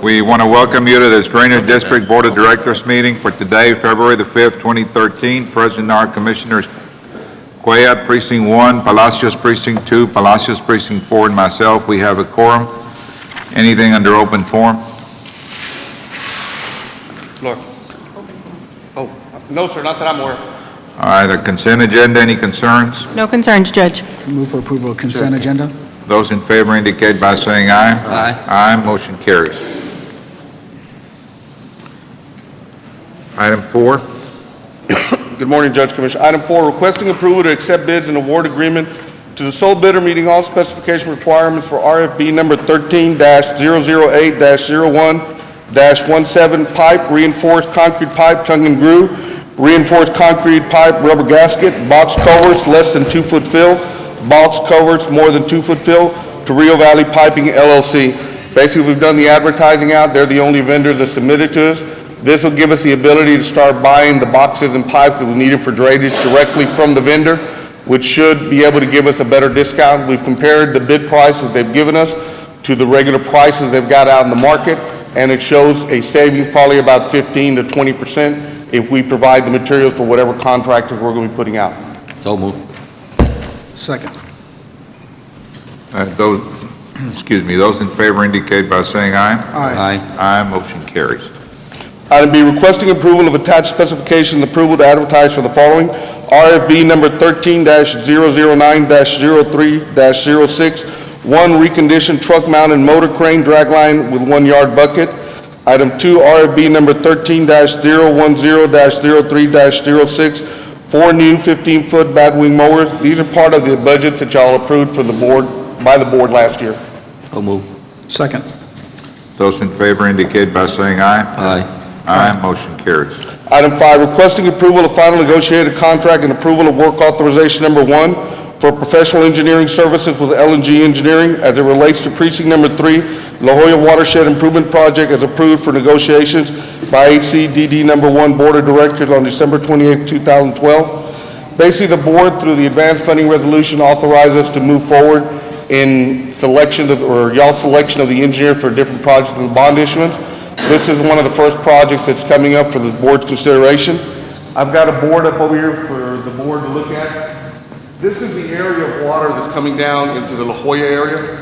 We want to welcome you to this Drainage District Board of Directors meeting for today, February the 5th, 2013. Present are Commissioners Cuellar, Precinct 1, Palacios, Precinct 2, Palacios, Precinct 4, and myself. We have a quorum. Anything under open forum? Floor. Oh, no, sir, not that I'm aware of. All right, a consent agenda, any concerns? No concerns, Judge. Move for approval of consent agenda. Those in favor indicate by saying aye. Aye. Aye, motion carries. Item 4. Good morning, Judge Commissioner. Item 4, requesting approval to accept bids and award agreement to the sole bidder meeting all specification requirements for RFB number 13-008-01-17 pipe, reinforced concrete pipe, tongue and groove, reinforced concrete pipe, rubber gasket, box culverts less than 2-foot fill, box culverts more than 2-foot fill to Rio Valley Piping LLC. Basically, we've done the advertising out. They're the only vendors that submitted to us. This will give us the ability to start buying the boxes and pipes that we needed for drainage directly from the vendor, which should be able to give us a better discount. We've compared the bid prices they've given us to the regular prices they've got out in the market, and it shows a savings probably about 15 to 20% if we provide the materials for whatever contractors we're going to be putting out. So moved. Second. Those in favor indicate by saying aye. Aye. Aye, motion carries. Item B, requesting approval of attached specification and approval to advertise for the following. RFB number 13-009-03-06, one reconditioned truck-mounted motor crane dragline with 1-yard bucket. Item 2, RFB number 13-010-03-06, 4 new 15-foot batwing mowers. These are part of the budgets that y'all approved for the board, by the board last year. So moved. Second. Those in favor indicate by saying aye. Aye. Aye, motion carries. Item 5, requesting approval of final negotiated contract and approval of work authorization number 1 for professional engineering services with L&G Engineering as it relates to precinct number 3, La Jolla Watershed Improvement Project as approved for negotiations by HCDD number 1 Board of Directors on December 28, 2012. Basically, the board, through the advanced funding resolution, authorized us to move forward in selection of, or y'all's selection of the engineer for different projects and bond issuance. This is one of the first projects that's coming up for the board's consideration. I've got a board up over here for the board to look at. This is the area of water that's coming down into the La Jolla area.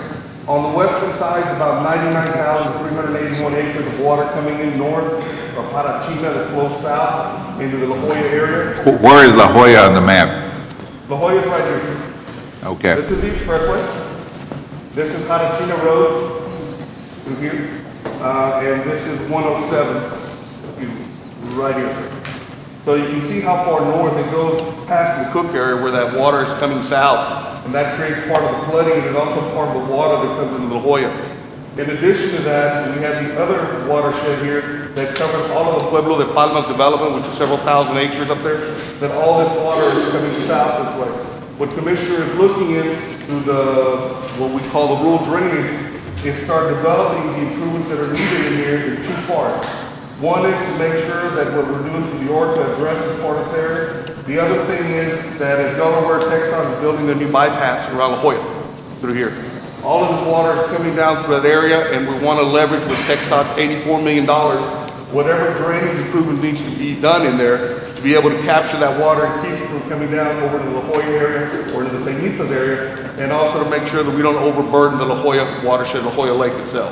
On the western side is about 99,381 acres of water coming in north of Parachina that flows south into the La Jolla area. Where is La Jolla on the map? La Jolla is right here. Okay. This is the expressway. This is Parachina Road through here. And this is 107, right here. So you can see how far north it goes past the Cook area where that water is coming south. And that creates part of the flooding and it's also part of the water that comes into La Jolla. In addition to that, we have the other watershed here that covers all of the Pueblo de Palmas development, which is several thousand acres up there, that all this water is coming south this way. What Commissioner is looking in through what we call the rural drainage is start developing the improvements that are needed in here in 2 parts. One is to make sure that what we're doing to the org to address this part of this area. The other thing is that as Delaware Texas is building their new bypass around La Jolla through here. All of the water is coming down through that area and we want to leverage with Texas $84 million, whatever drainage improvement needs to be done in there to be able to capture that water and keep it from coming down over to the La Jolla area or to the Peñitas area, and also to make sure that we don't overburden the La Jolla watershed, La Jolla Lake itself.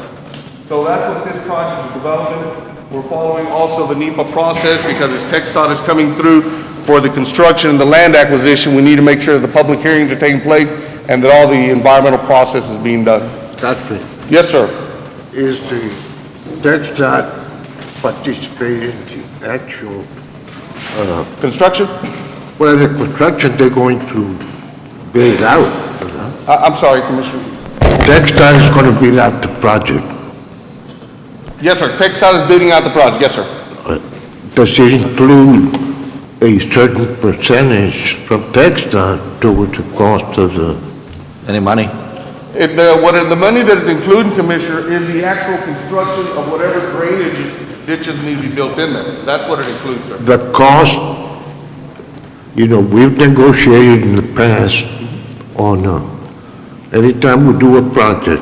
So that's what this project is developing. We're following also the NEPA process because as TxDOT is coming through for the construction and the land acquisition, we need to make sure that the public hearings are taking place and that all the environmental process is being done. Doctor, Yes, sir. is the TxDOT participating in the actual, Construction? well, the construction, they're going to bid it out? I'm sorry, Commissioner. TxDOT is going to bid out the project. Yes, sir. TxDOT is bidding out the project. Yes, sir. Does it include a certain percentage from TxDOT towards the cost of the, Any money? The money that is included, Commissioner, is the actual construction of whatever drainage ditches need to be built in there. That's what it includes, sir. the cost? You know, we've negotiated in the past on, anytime we do a project,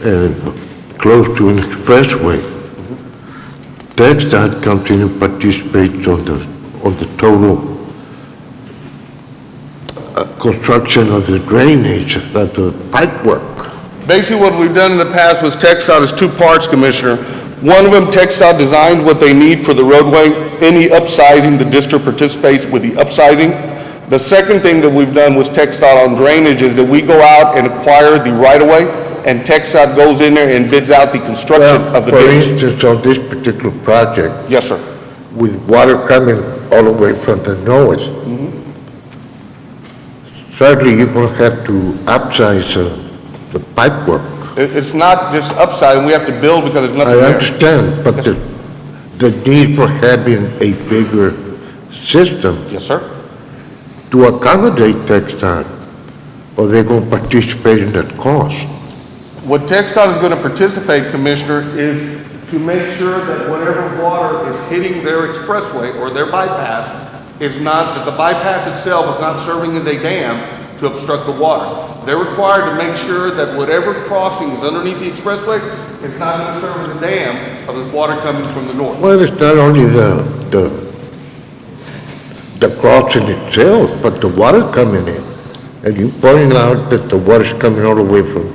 and close to an expressway. TxDOT comes in and participates on the total construction of the drainage, of the pipe work. Basically, what we've done in the past was TxDOT is two parts, Commissioner. One of them, TxDOT designed what they need for the roadway. Any upsizing, the district participates with the upsizing. The second thing that we've done was TxDOT on drainage is that we go out and acquire the right-of-way, and TxDOT goes in there and bids out the construction of the For ditch. instance, on this particular project, Yes, sir. with water coming all the way from the north, certainly you're going to have to upsize the pipe work. It's not just upsizing, we have to build because there's nothing I there. understand, but the need for having a bigger system Yes, sir. to accommodate TxDOT, or they're going to participate in that cost. What TxDOT is going to participate, Commissioner, is to make sure that whatever water is hitting their expressway or their bypass is not, that the bypass itself is not serving as a dam to obstruct the water. They're required to make sure that whatever crossing is underneath the expressway is not going to serve as a dam of this water coming from the north. Well, it's not only the crossing itself, but the water coming in. And you pointing out that the water's coming all the way from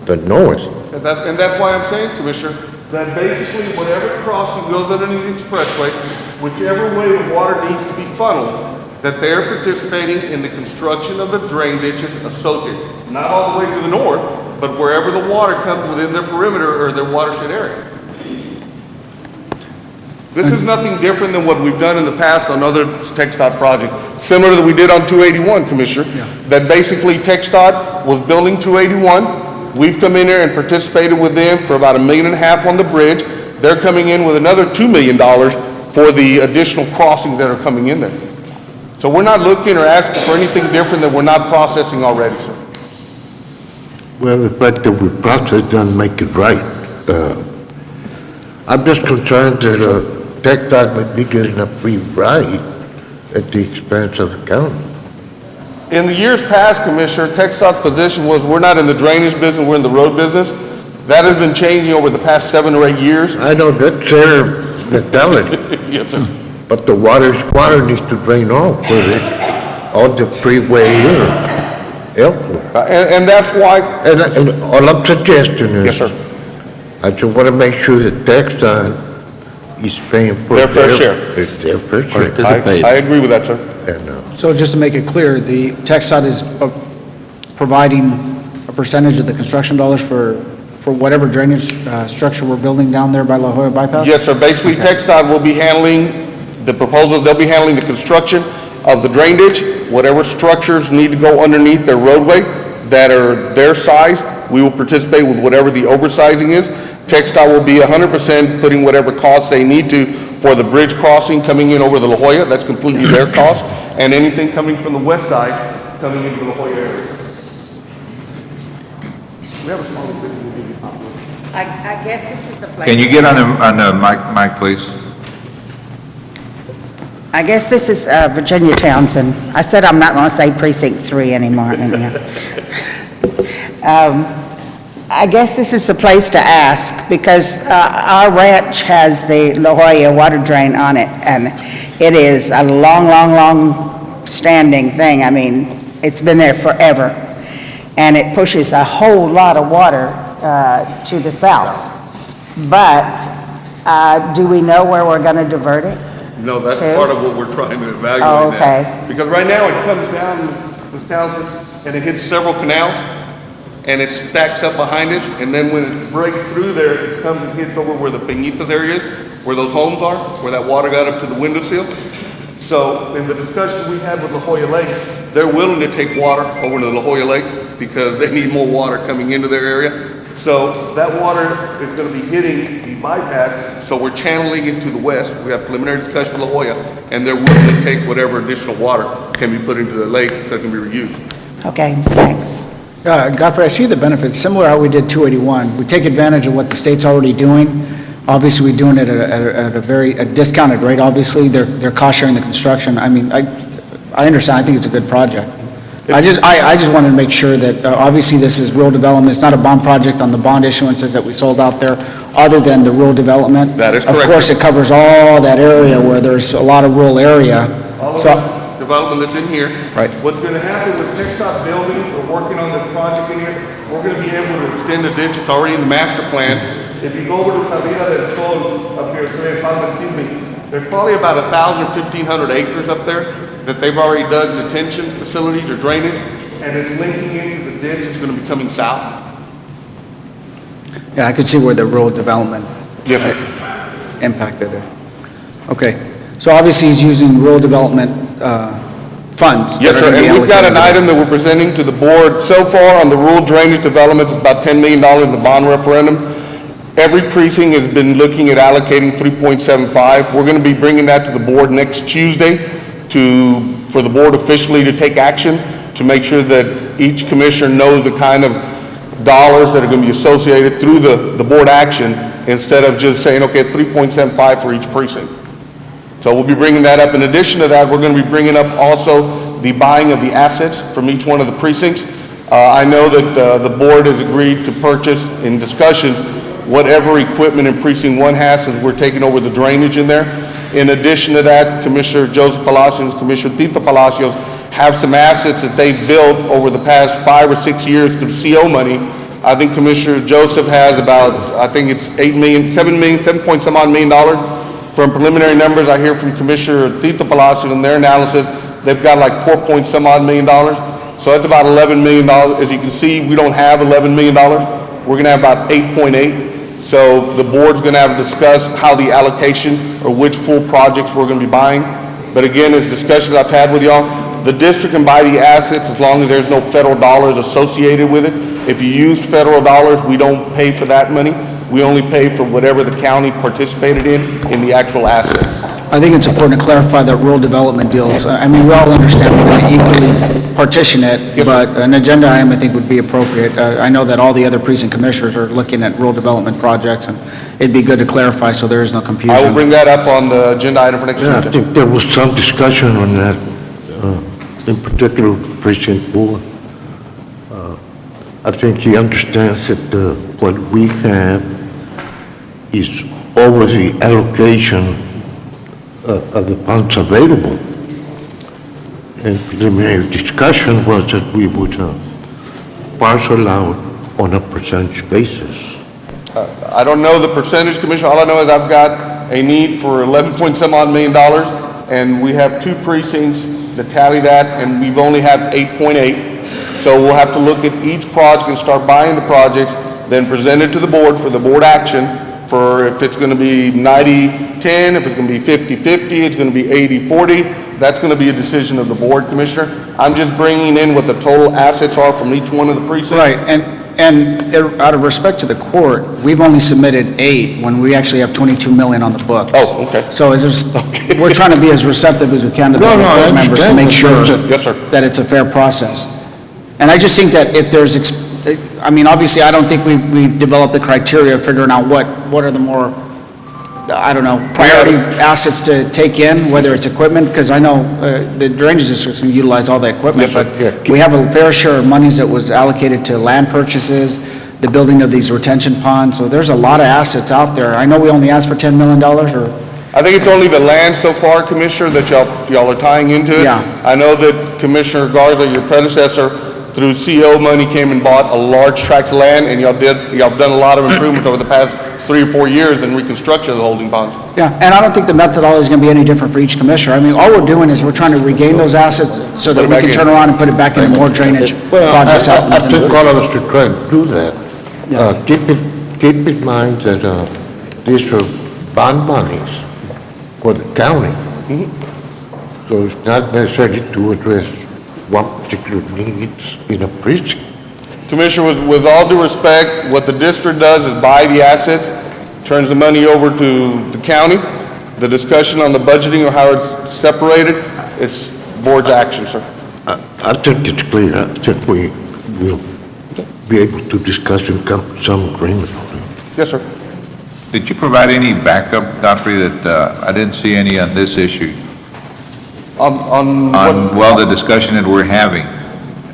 the north. And that's why I'm saying, Commissioner, that basically whatever crossing goes underneath the expressway, whichever way the water needs to be funneled, that they're participating in the construction of the drain ditches associated, not all the way to the north, but wherever the water comes within their perimeter or their watershed area. This is nothing different than what we've done in the past on other TxDOT projects, similar to what we did on 281, Commissioner. That basically TxDOT was building 281. We've come in there and participated with them for about $1.5 million on the bridge. They're coming in with another $2 million for the additional crossings that are coming in there. So we're not looking or asking for anything different that we're not processing already, sir. Well, the fact that we process doesn't make it right. I'm just concerned that TxDOT might be getting a free ride at the expense of the county. In the years past, Commissioner, TxDOT's position was we're not in the drainage business, we're in the road business. That has been changing over the past 7 or 8 years. I know that's their mentality, Yes, sir. but the water needs to drain off, whether it's on the freeway or elsewhere. And that's why, And all I'm suggesting is. yes, sir, I just want to make sure that TxDOT is paying for Their fair share. Their fair share. Participate. I agree with that, sir. And, So just to make it clear, the TxDOT is providing a percentage of the construction dollars for whatever drainage structure we're building down there by La Jolla bypass? Yes, sir. Basically, TxDOT will be handling the proposal, they'll be handling the construction of the drain ditch, whatever structures need to go underneath their roadway that are their size, we will participate with whatever the oversizing is. TxDOT will be 100% putting whatever costs they need to for the bridge crossing coming in over the La Jolla, that's completely their cost, and anything coming from the west side coming into the La Jolla area. We have a small bit, we'll give you a copy. I guess this is the place. Can you get on the mic, please? I guess this is Virginia Townsend. I said I'm not going to say precinct 3 anymore. I guess this is the place to ask, because our ranch has the La Jolla water drain on it, and it is a long standing thing. I mean, it's been there forever, and it pushes a whole lot of water to the south. But do we know where we're going to divert it? No, that's Okay. part of what we're trying to evaluate Oh, now. okay. Because right now it comes down, Ms. Townsend, and it hits several canals, and it stacks up behind it, and then when it breaks through there, it comes and hits over where the Peñitas area is, where those homes are, where that water got up to the window sill. So in the discussion we had with La Jolla Lake, they're willing to take water over to La Jolla Lake because they need more water coming into their area. So that water is going to be hitting the bypass, so we're channeling it to the west. We have preliminary discussion with La Jolla, and they're willing to take whatever additional water can be put into the lake so it can be reused. Okay, thanks. Godfrey, I see the benefits, similar to how we did 281. We take advantage of what the state's already doing. Obviously, we're doing it at a very discounted rate, obviously. They're cost sharing the construction. I mean, I understand, I think it's a good project. I just wanted to make sure that, obviously, this is rural development, it's not a bond project on the bond issuances that we sold out there, other than the rural development. That is Of correct. course, it covers all that area where there's a lot of rural area. All of So, the development that's in here. Right. What's gonna happen with TechStop building, we're working on this project in here, we're gonna be able to extend the ditch, it's already in the master plan. If you go over to Sabina del Sol up here, excuse me, there's probably about 1,000, 1,500 acres up there that they've already dug detention facilities or drainage, and it's linking into the ditch, it's gonna be coming south. yeah, I could see where the rural development Yes, sir. impacted it. Okay, so obviously, he's using rural development funds. that Yes, are sir, gonna be and we've got an allocated. item that we're presenting to the board. So far on the rural drainage developments, it's about $10 million in the bond referendum. Every precinct has been looking at allocating 3.75. We're going to be bringing that to the board next Tuesday for the board officially to take action, to make sure that each commissioner knows the kind of dollars that are going to be associated through the board action, instead of just saying, okay, 3.75 for each precinct. So we'll be bringing that up. In addition to that, we're going to be bringing up also the buying of the assets from each one of the precincts. I know that the board has agreed to purchase, in discussions, whatever equipment in Precinct 1 has, since we're taking over the drainage in there. In addition to that, Commissioner Joseph Palacios, Commissioner Tito Palacios have some assets that they've built over the past 5 or 6 years through CO money. I think Commissioner Joseph has about, I think it's $7 point some odd million dollars. From preliminary numbers I hear from Commissioner Tito Palacios in their analysis, they've got like $4 point some odd million. So that's about $11 million. As you can see, we don't have $11 million. We're gonna have about 8.8. So the board's gonna have to discuss how the allocation or which full projects we're gonna be buying. But again, as discussions I've had with y'all, the district can buy the assets as long as there's no federal dollars associated with it. If you use federal dollars, we don't pay for that money. We only pay for whatever the county participated in the actual assets. I think it's important to clarify that rural development deals, I mean, we all understand we're going to equally partition it, Yes, sir. but an agenda item, I think, would be appropriate. I know that all the other precinct commissioners are looking at rural development projects, and it'd be good to clarify so there is no confusion. I will bring that up on the agenda item for next Yeah, I Tuesday. think there was some discussion on that, in particular precinct 4. I think he understands that what we have is over the allocation of the funds available. And preliminary discussion was that we would parcel out on a percentage basis. I don't know the percentage, Commissioner. All I know is I've got a need for 11 point some odd million dollars, and we have 2 precincts that tally that, and we've only have 8.8. So we'll have to look at each project and start buying the projects, then present it to the board for the board action, for if it's going to be 90-10, if it's going to be 50-50, it's going to be 80-40. That's going to be a decision of the board, Commissioner. I'm just bringing in what the total assets are from each one of the precincts. Right, and out of respect to the court, we've only submitted 8 when we actually have 22 million on the books. Oh, okay. So we're trying to be as receptive as we can to the No, no, I board members to understand make that sure there's a- Yes, sir. that it's a fair process. And I just think that if there's, I mean, obviously, I don't think we've developed the criteria of figuring out what are the more, I don't know, priority assets to take in, whether it's equipment, because I know the drainage district's going to utilize all the equipment, Yes, sir. but Yeah. we have a fair share of monies that was allocated to land purchases, the building of these retention ponds, so there's a lot of assets out there. I know we only asked for $10 million, or, I think it's only the land so far, Commissioner, that y'all are tying into it. Yeah. I know that Commissioner Garza, your predecessor, through CO money came and bought a large tract of land, and y'all done a lot of improvement over the past 3 or 4 years in reconstruction of the holding ponds. yeah, and I don't think the methodology is going to be any different for each commissioner. I mean, all we're doing is we're trying to regain those assets so that Put it we back can in. turn around and put it back into more drainage Well, projects out. I think all of us should try and do that. Keep in mind that these are bond monies for the county. So it's not necessarily to address one particular needs in a precinct. Commissioner, with all due respect, what the district does is buy the assets, turns the money over to the county. The discussion on the budgeting or how it's separated, it's board's action, sir. I think it's clear. I think we will be able to discuss and come to some agreement on it. Yes, sir. Did you provide any backup, Godfrey, that I didn't see any on this issue? On On, well, the discussion that we're having.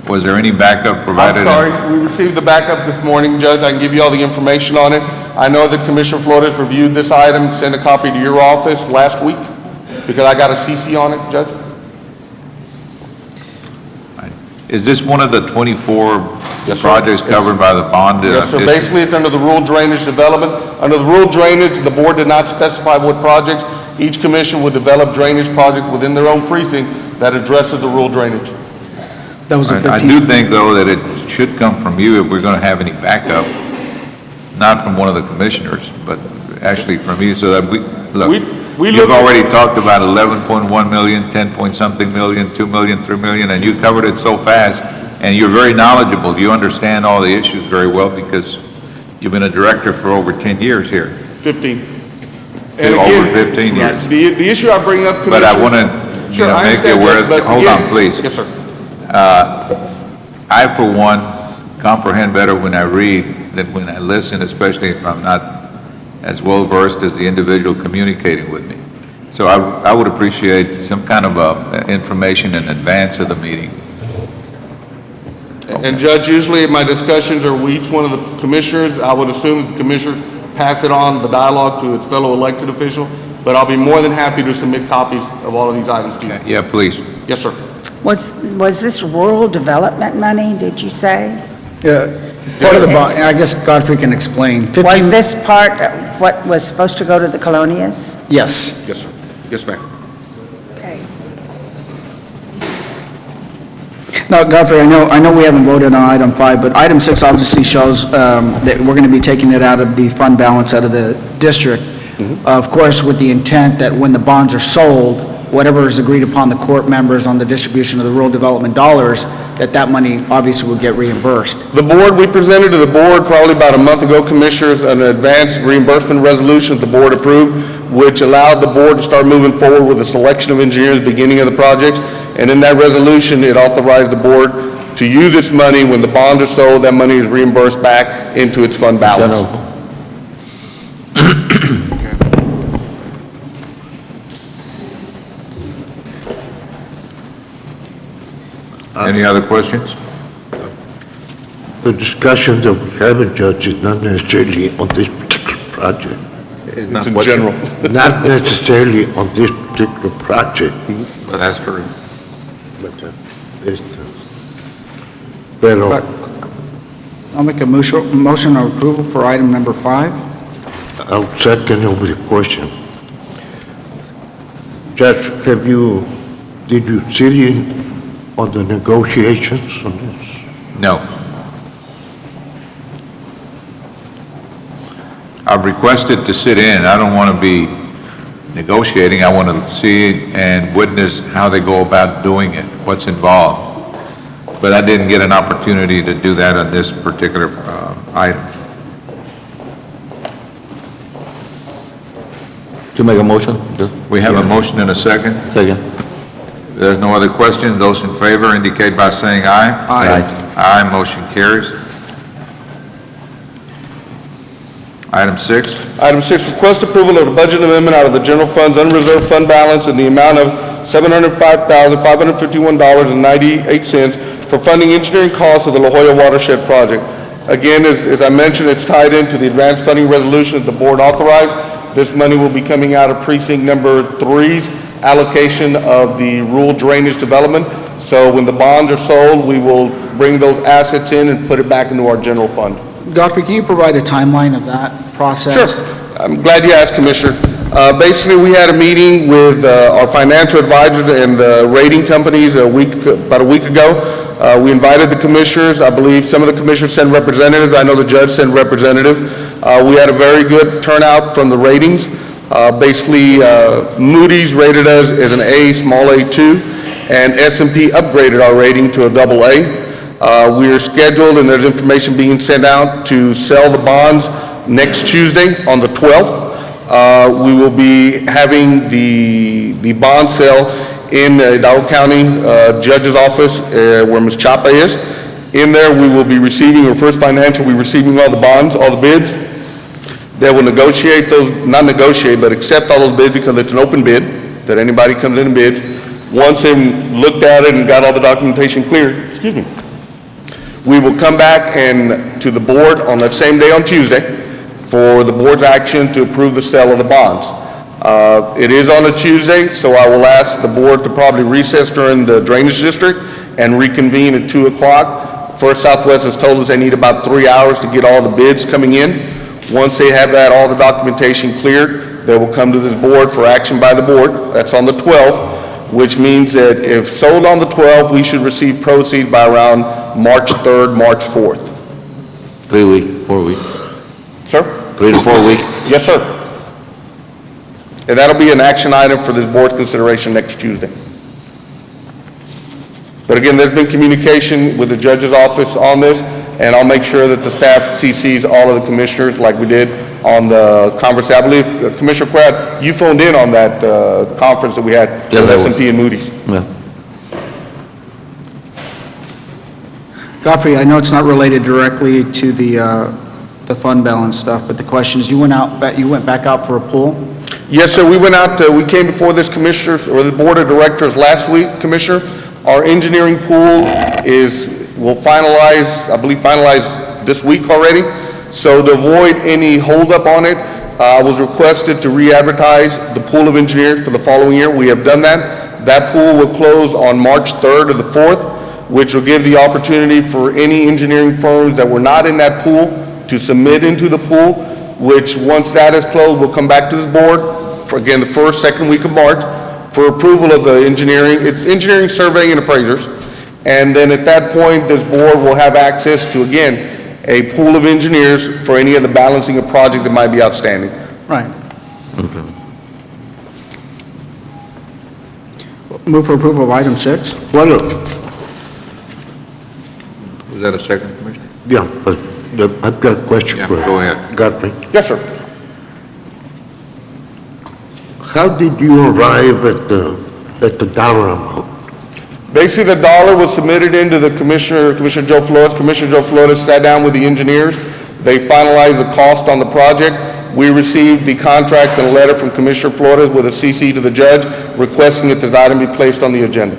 Was there any backup provided? I'm sorry, we received the backup this morning, Judge. I can give you all the information on it. I know that Commissioner Flores reviewed this item, sent a copy to your office last week, because I got a CC on it, Judge. Is this one of the 24 Yes, sir. projects covered by the bond? Yes, sir. district? Basically, it's under the rural drainage development. Under the rural drainage, the board did not specify what projects. Each commission would develop drainage projects within their own precinct that addresses the rural drainage. That was a I 15. do think, though, that it should come from you if we're going to have any backup, not from one of the commissioners, but actually from you, so that we, look, We you've look- already talked about 11.1 million, 10 point something million, 2 million, 3 million, and you covered it so fast, and you're very knowledgeable. You understand all the issues very well because you've been a director for over 10 years here. 15. Over 15 years. The issue I bring up, Commissioner... But I want to, Sure, I make you understand aware, that, but hold again- on, please. Yes, sir. I, for one, comprehend better when I read than when I listen, especially if I'm not as well versed as the individual communicating with me. So I would appreciate some kind of information in advance of the meeting. And Judge, usually my discussions are with each one of the commissioners. I would assume that the commissioner pass it on, the dialogue, to its fellow elected official, but I'll be more than happy to submit copies of all of these items to you. Yeah, please. Yes, sir. Was this rural development money, did you say? Part of the bond, I guess Godfrey can explain. 15 Was this part of what was supposed to go to the colonias? Yes. Yes, sir. Yes, ma'am. Okay. Now, Godfrey, I know we haven't voted on item 5, but item 6 obviously shows that we're going to be taking it out of the fund balance out of the district. Of course, with the intent that when the bonds are sold, whatever is agreed upon the court members on the distribution of the rural development dollars, that money obviously will get reimbursed. The board, we presented to the board probably about a month ago, Commissioners, an advanced reimbursement resolution that the board approved, which allowed the board to start moving forward with the selection of engineers beginning of the project. And in that resolution, it authorized the board to use its money when the bonds are sold, that money is reimbursed back into its fund balance. Any other questions? The discussion that we have, Judge, is not necessarily on this particular project. It's It's in general. Not necessarily on this particular project, But that's true. but pero I'll make a motion of approval for item number 5. I'll second it with a question. Judge, did you sit in on the negotiations on this? No. I've requested to sit in. I don't want to be negotiating. I want to see and witness how they go about doing it, what's involved. But I didn't get an opportunity to do that on this particular item. To make a motion? We have a motion and a second. Second. If there's no other questions, those in favor indicate by saying aye. Aye. Aye, motion carries. Item 6. Item 6, request approval of the budget amendment out of the general fund's unreserved fund balance in the amount of $705,551.98 for funding engineering costs of the La Jolla Watershed Project. Again, as I mentioned, it's tied into the advanced funding resolution that the board authorized. This money will be coming out of precinct number 3's allocation of the rural drainage development. So when the bonds are sold, we will bring those assets in and put it back into our general fund. Godfrey, can you provide a timeline of that process? Sure. I'm glad you asked, Commissioner. Basically, we had a meeting with our financial advisor and the rating companies about a week ago. We invited the commissioners. I believe some of the commissioners sent representatives. I know the judge sent representatives. We had a very good turnout from the ratings. Basically, Moody's rated us as an A, small A2, and S&P upgraded our rating to a double A. We are scheduled, and there's information being sent out, to sell the bonds next Tuesday on the 12th. We will be having the bond sale in Hidalgo County Judge's office where Ms. Chapa is. In there, we will be receiving, or First Financial will be receiving all the bonds, all the bids. They will negotiate those, not negotiate, but accept all those bids because it's an open bid, that anybody comes in and bids. Once they've looked at it and got all the documentation cleared, We will come back and to the board on that same day on Tuesday for the board's action to approve the sale of the bonds. It is on a Tuesday, so I will ask the board to probably recess during the drainage district and reconvene at 2 o'clock. First Southwest has told us they need about 3 hours to get all the bids coming in. Once they have that, all the documentation cleared, they will come to this board for action by the board. That's on the 12th, which means that if sold on the 12th, we should receive proceeds by around March 3rd, March 4th. 3 weeks, 4 weeks, Sir? 3 to 4 weeks. Yes, sir. And that'll be an action item for this board's consideration next Tuesday. But again, there's been communication with the judge's office on this, and I'll make sure that the staff CCs all of the commissioners like we did on the conference. I believe Commissioner Quad, you phoned in on that conference that we had Yes, with I was. S&P and Moody's. Yeah. Godfrey, I know it's not related directly to the fund balance stuff, but the question is, you went back out for a pool? Yes, sir, we went out, we came before this commissioners, or the board of directors last week, Commissioner. Our engineering pool will finalize, I believe finalized this week already. So to avoid any holdup on it, I was requested to re-advertise the pool of engineers for the following year. We have done that. That pool will close on March 3rd or the 4th, which will give the opportunity for any engineering firms that were not in that pool to submit into the pool, which once that is closed, we'll come back to this board for, again, the first, second week of March for approval of the engineering. It's engineering, surveying, and appraisers. And then at that point, this board will have access to, again, a pool of engineers for any of the balancing of projects that might be outstanding. Right. Move for approval of item 6. Well, Was that a second, Commissioner? yeah, but I've got a question Yeah, for go ahead. Godfrey. Yes, sir. How did you arrive at the dollar amount? Basically, the dollar was submitted into the Commissioner Joe Flores. Commissioner Joe Flores sat down with the engineers. They finalized the cost on the project. We received the contracts and a letter from Commissioner Flores with a CC to the judge requesting that this item be placed on the agenda.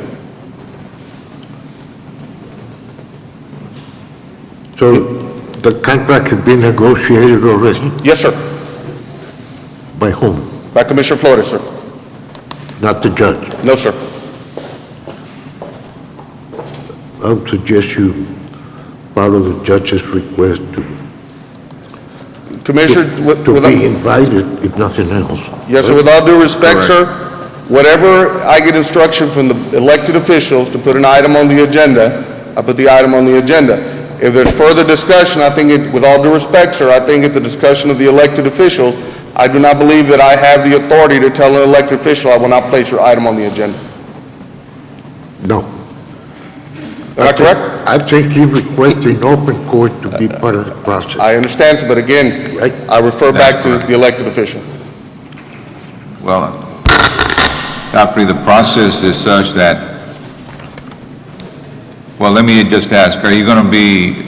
So the contract had been negotiated already? Yes, sir. By whom? By Commissioner Flores, sir. Not the judge. No, sir. I would suggest you follow the judge's request Commissioner, to be invited, if nothing else. yes, sir, with all due respect, Correct. sir, whatever I get instruction from the elected officials to put an item on the agenda, I put the item on the agenda. If there's further discussion, I think with all due respect, sir, I think at the discussion of the elected officials, I do not believe that I have the authority to tell an elected official I will not place your item on the agenda. No. Am I correct? I think he requested open court to be part of the process. I understand, sir, but again, Right. I refer back to correct. the elected official. Well, Godfrey, the process is such that, well, let me just ask, are you going to be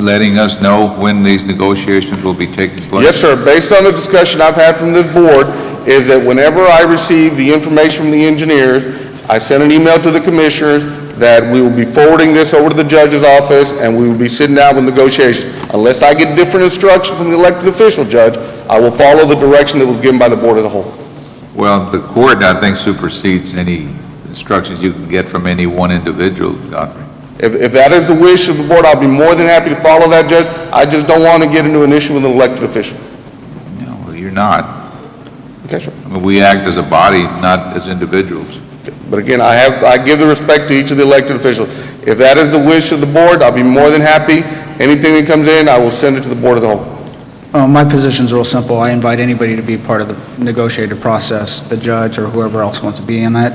letting us know when these negotiations will be taking place? Yes, sir. Based on the discussion I've had from this board, is that whenever I receive the information from the engineers, I send an email to the commissioners that we will be forwarding this over to the judge's office, and we will be sitting down with negotiations. Unless I get different instruction from the elected official, Judge, I will follow the direction that was given by the board as a whole. Well, the court, I think, supersedes any instructions you can get from any one individual, Godfrey. If that is the wish of the board, I'll be more than happy to follow that, Judge. I just don't want to get into an issue with an elected official. No, well, you're not. Okay, sir. I mean, we act as a body, not as individuals. But again, I give the respect to each of the elected officials. If that is the wish of the board, I'll be more than happy. Anything that comes in, I will send it to the board of the whole. My position's real simple. I invite anybody to be part of the negotiated process, the judge or whoever else wants to be in it.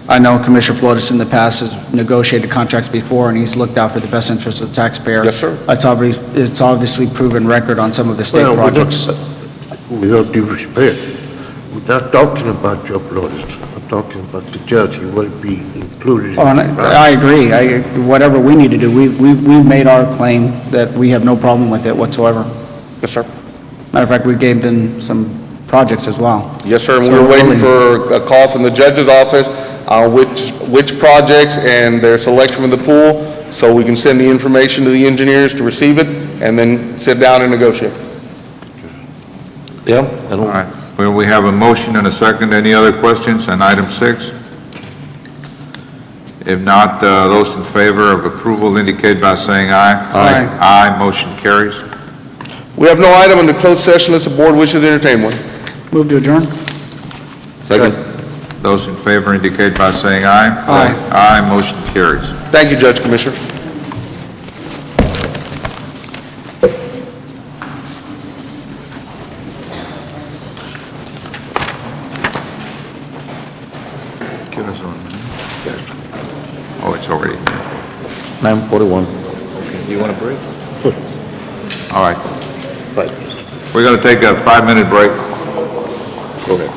I know Commissioner Flores in the past has negotiated contracts before, and he's looked out for the best interests of the taxpayer. Yes, sir. It's obviously proven record on some of the state Well, projects. without due respect, we're not talking about Joe Flores. I'm talking about the judge. He will be included in Oh, and the process. I agree. Whatever we need to do, we've made our claim that we have no problem with it whatsoever. Yes, sir. Matter of fact, we gave them some projects as well. Yes, sir, and So we were we're waiting willing. for a call from the judge's office on which projects and their selection of the pool. so we can send the information to the engineers to receive it, and then sit down and negotiate. Yeah, I All don't, right, well, we have a motion and a second. Any other questions on item 6? If not, those in favor of approval indicate by saying aye. Aye. Aye, motion carries. We have no item in the closed session unless the board wishes to entertain one. Move to adjourn? second. Those in favor indicate by saying aye. Aye. Aye, motion carries. Thank you, Judge Commissioners. Give us one. Oh, it's already. 9:41. Do you want a break? All right, But we're going to take a 5-minute break. Okay.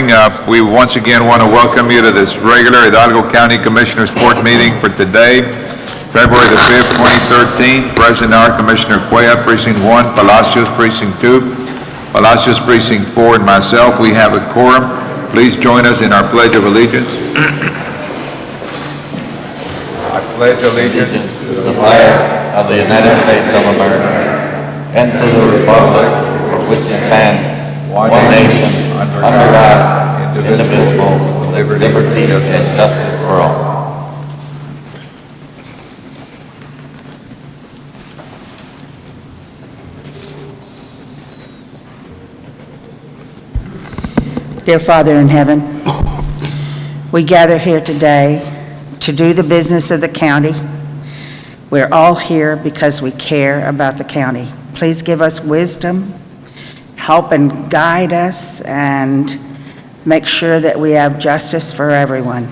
morning. We once again want to welcome you to this regular Hidalgo County Commissioners Court meeting for today, February the 5th, 2013. President R. Commissioner Cuellar, Precinct 1, Palacios, Precinct 2, Palacios, Precinct 4, and myself. We have a quorum. Please join us in our Pledge of Allegiance. I pledge allegiance To the flag of the United States of America and to the republic for which it stands, one nation, under God, indivisible, with liberty and justice for all. Dear Father in heaven, we gather here today to do the business of the county. We're all here because we care about the county. Please give us wisdom, help and guide us, and make sure that we have justice for everyone.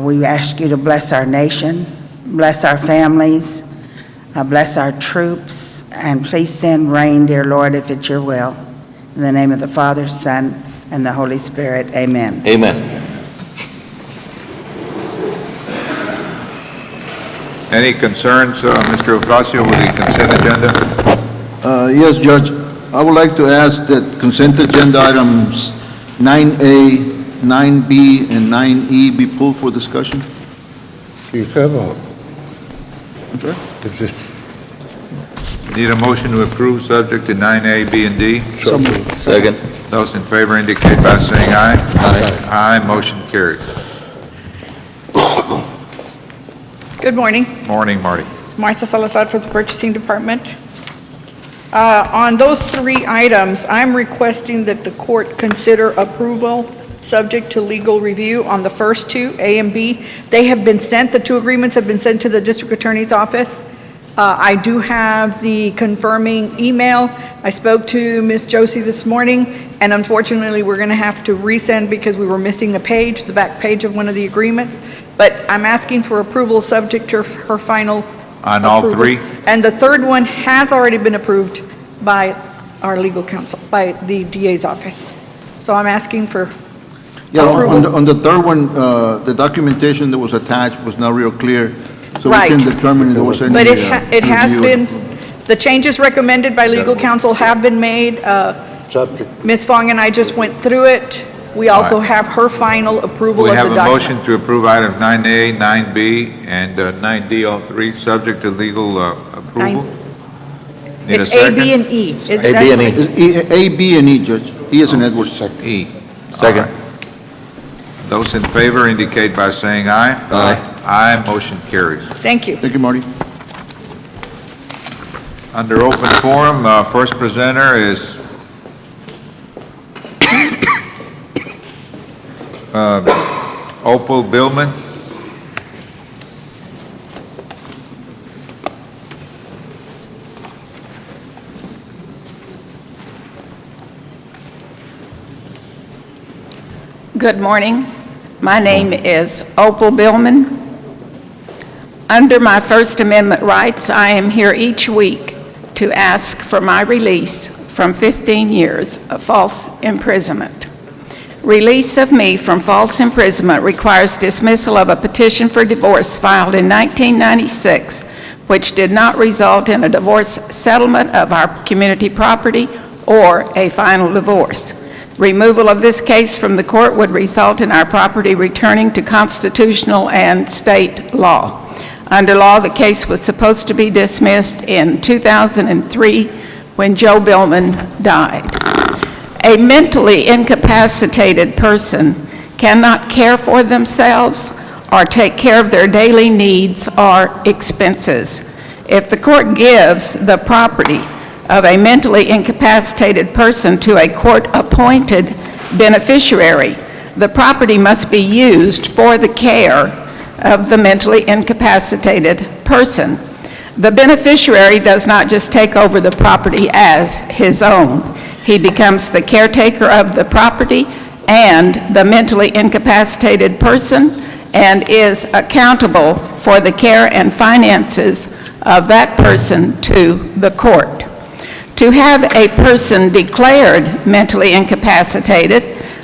We ask you to bless our nation, bless our families, bless our troops, and please send rain, dear Lord, if it's your will. In the name of the Father, Son, and the Holy Spirit, amen. Amen. Any concerns, Mr. Oflacio, with the consent agenda? Yes, Judge. I would like to ask that consent agenda items 9A, 9B, and 9E be pulled for discussion. You have a, I'm sorry? is this, Need a motion to approve, subject to 9A, B, and D. So moved. Second. Those in favor indicate by saying aye. Aye. Aye, motion carries. Good morning. Morning, Marty. Martha Salazar for the Purchasing Department. On those three items, I'm requesting that the court consider approval subject to legal review on the first two, A and B. They have been sent, the two agreements have been sent to the district attorney's office. I do have the confirming email. I spoke to Ms. Josie this morning, and unfortunately, we're going to have to resend because we were missing a page, the back page of one of the agreements. But I'm asking for approval subject to her final On all approval. three? And the third one has already been approved by our legal counsel, by the DA's office. So I'm asking for Yeah, approval. on the third one, the documentation that was attached was not real clear, so we Right. can determine if there was any But it has review. been, the changes recommended by legal counsel have been made. subject, Ms. Fong and I just went through it. We also have her final approval We of the have a document. motion to approve items 9A, 9B, and 9D, all three, subject to legal approval. Need a It's A, B, second? and E. Is A, that B, and correct? E. It's A, B, and E, Judge. E as in Edward. E. Second. All right. Those in favor indicate by saying aye. Aye. Aye, motion carries. Thank you. Thank you, Marty. Under open forum, first presenter is Opal Billman. Good morning. My name is Opal Billman. Under my First Amendment rights, I am here each week to ask for my release from 15 years of false imprisonment. Release of me from false imprisonment requires dismissal of a petition for divorce filed in 1996, which did not result in a divorce settlement of our community property or a final divorce. Removal of this case from the court would result in our property returning to constitutional and state law. Under law, the case was supposed to be dismissed in 2003 when Joe Billman died. A mentally incapacitated person cannot care for themselves or take care of their daily needs or expenses. If the court gives the property of a mentally incapacitated person to a court-appointed beneficiary, the property must be used for the care of the mentally incapacitated person. The beneficiary does not just take over the property as his own. He becomes the caretaker of the property and the mentally incapacitated person and is accountable for the care and finances of that person to the court. To have a person declared mentally incapacitated,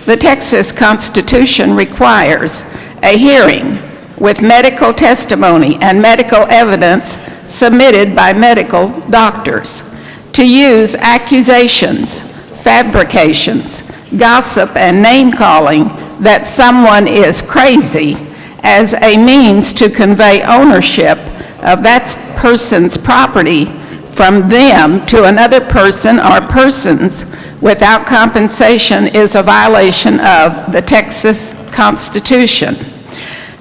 The Texas Constitution requires a hearing with medical testimony and medical evidence submitted by medical doctors. To use accusations, fabrications, gossip, and name-calling that someone is crazy as a means to convey ownership of that person's property from them to another person or persons without compensation is a violation of the Texas Constitution.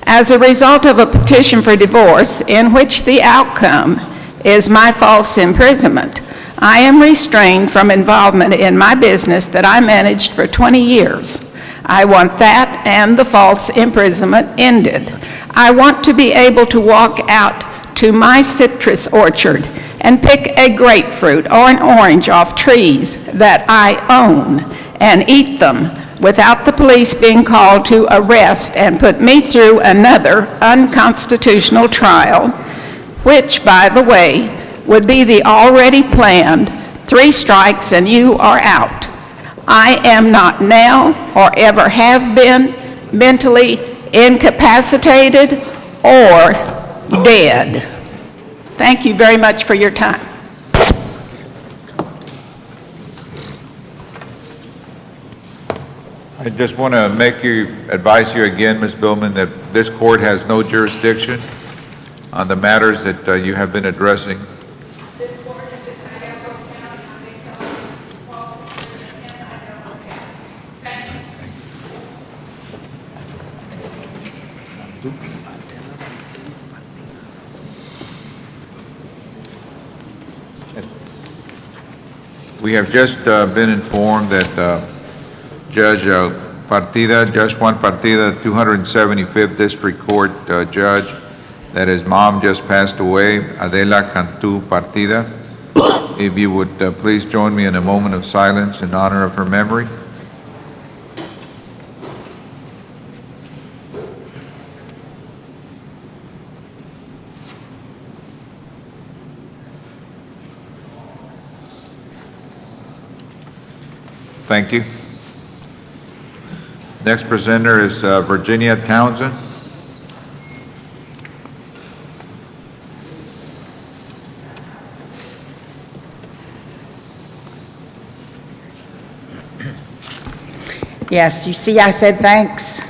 As a result of a petition for divorce in which the outcome is my false imprisonment, I am restrained from involvement in my business that I managed for 20 years. I want that and the false imprisonment ended. I want to be able to walk out to my citrus orchard and pick a grapefruit or an orange off trees that I own and eat them without the police being called to arrest and put me through another unconstitutional trial, which, by the way, would be the already planned 3 strikes and you are out. I am not now or ever have been mentally incapacitated or dead. Thank you very much for your time. I just want to advise you again, Ms. Billman, that this court has no jurisdiction on the matters that you have been addressing. We have just been informed that Judge Juan Partida, 275th District Court Judge, that his mom just passed away, Adela Cantu Partida. If you would please join me in a moment of silence in honor of her memory. Thank you. Next presenter is Virginia Townsend. Yes, you see, I said thanks,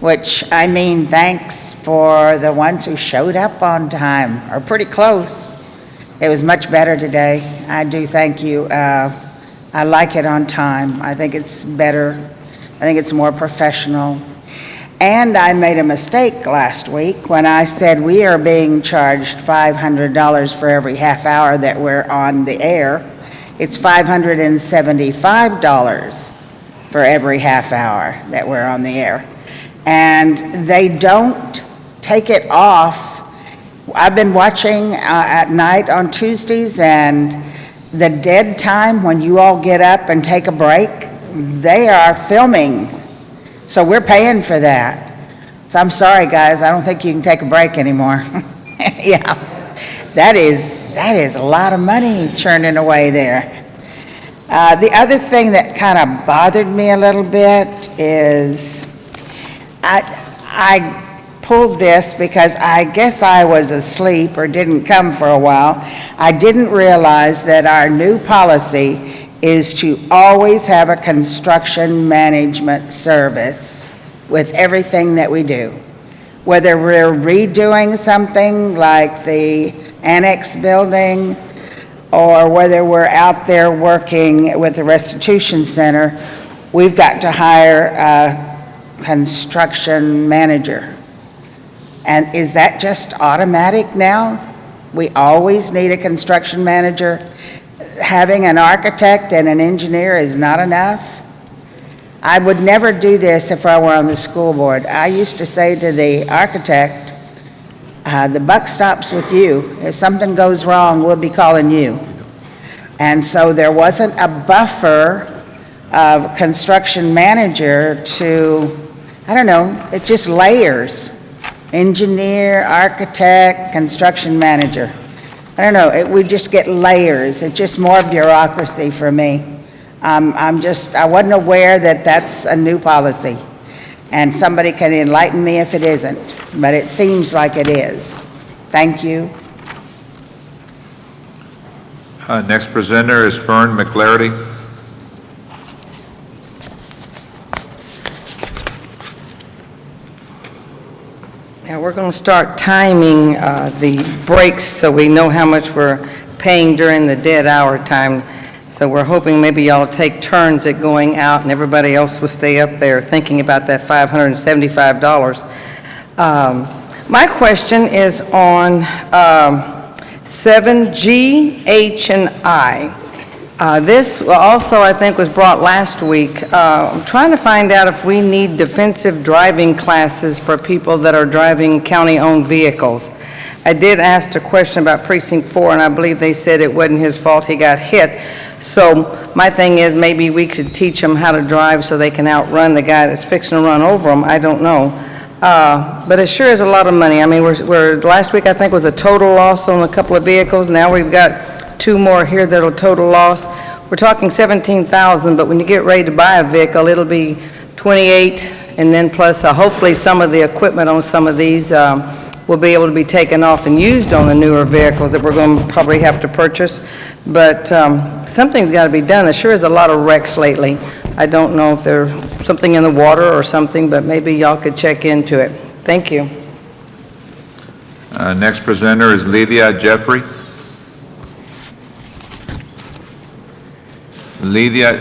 which I mean thanks for the ones who showed up on time, or pretty close. It was much better today. I do thank you. I like it on time. I think it's better. I think it's more professional. And I made a mistake last week when I said we are being charged $500 for every half hour that we're on the air. It's $575 for every half hour that we're on the air. And they don't take it off. I've been watching at night on Tuesdays, and the dead time when you all get up and take a break, they are filming. So we're paying for that. So I'm sorry, guys, I don't think you can take a break anymore. Yeah, that is a lot of money churning away there. The other thing that kind of bothered me a little bit is I pulled this because I guess I was asleep or didn't come for a while. I didn't realize that our new policy is to always have a construction management service with everything that we do. Whether we're redoing something like the annex building, or whether we're out there working with the restitution center, we've got to hire a construction manager. And is that just automatic now? We always need a construction manager? Having an architect and an engineer is not enough? I would never do this if I were on the school board. I used to say to the architect, the buck stops with you. If something goes wrong, we'll be calling you. And so there wasn't a buffer of construction manager to, I don't know, it's just layers. Engineer, architect, construction manager. I don't know, we just get layers. It's just more bureaucracy for me. I wasn't aware that that's a new policy. And somebody can enlighten me if it isn't, but it seems like it is. Thank you. Next presenter is Fern McClarty. Now, we're going to start timing the breaks so we know how much we're paying during the dead hour time. So we're hoping maybe y'all take turns at going out and everybody else will stay up there thinking about that $575. My question is on 7G, H, and I. This also, I think, was brought last week. I'm trying to find out if we need defensive driving classes for people that are driving county-owned vehicles. I did ask a question about Precinct 4, and I believe they said it wasn't his fault he got hit. So my thing is, maybe we could teach them how to drive so they can outrun the guy that's fixing to run over them. I don't know. But it sure is a lot of money. I mean, last week, I think, was a total loss on a couple of vehicles. Now we've got 2 more here that are total loss. We're talking $17,000, but when you get ready to buy a vehicle, it'll be $28,000, and then plus hopefully some of the equipment on some of these will be able to be taken off and used on the newer vehicles that we're going to probably have to purchase. But something's got to be done. There sure is a lot of wrecks lately. I don't know if there's something in the water or something, but maybe y'all could check into it. Thank you. Next presenter is Lydia Jeffrey. Lydia,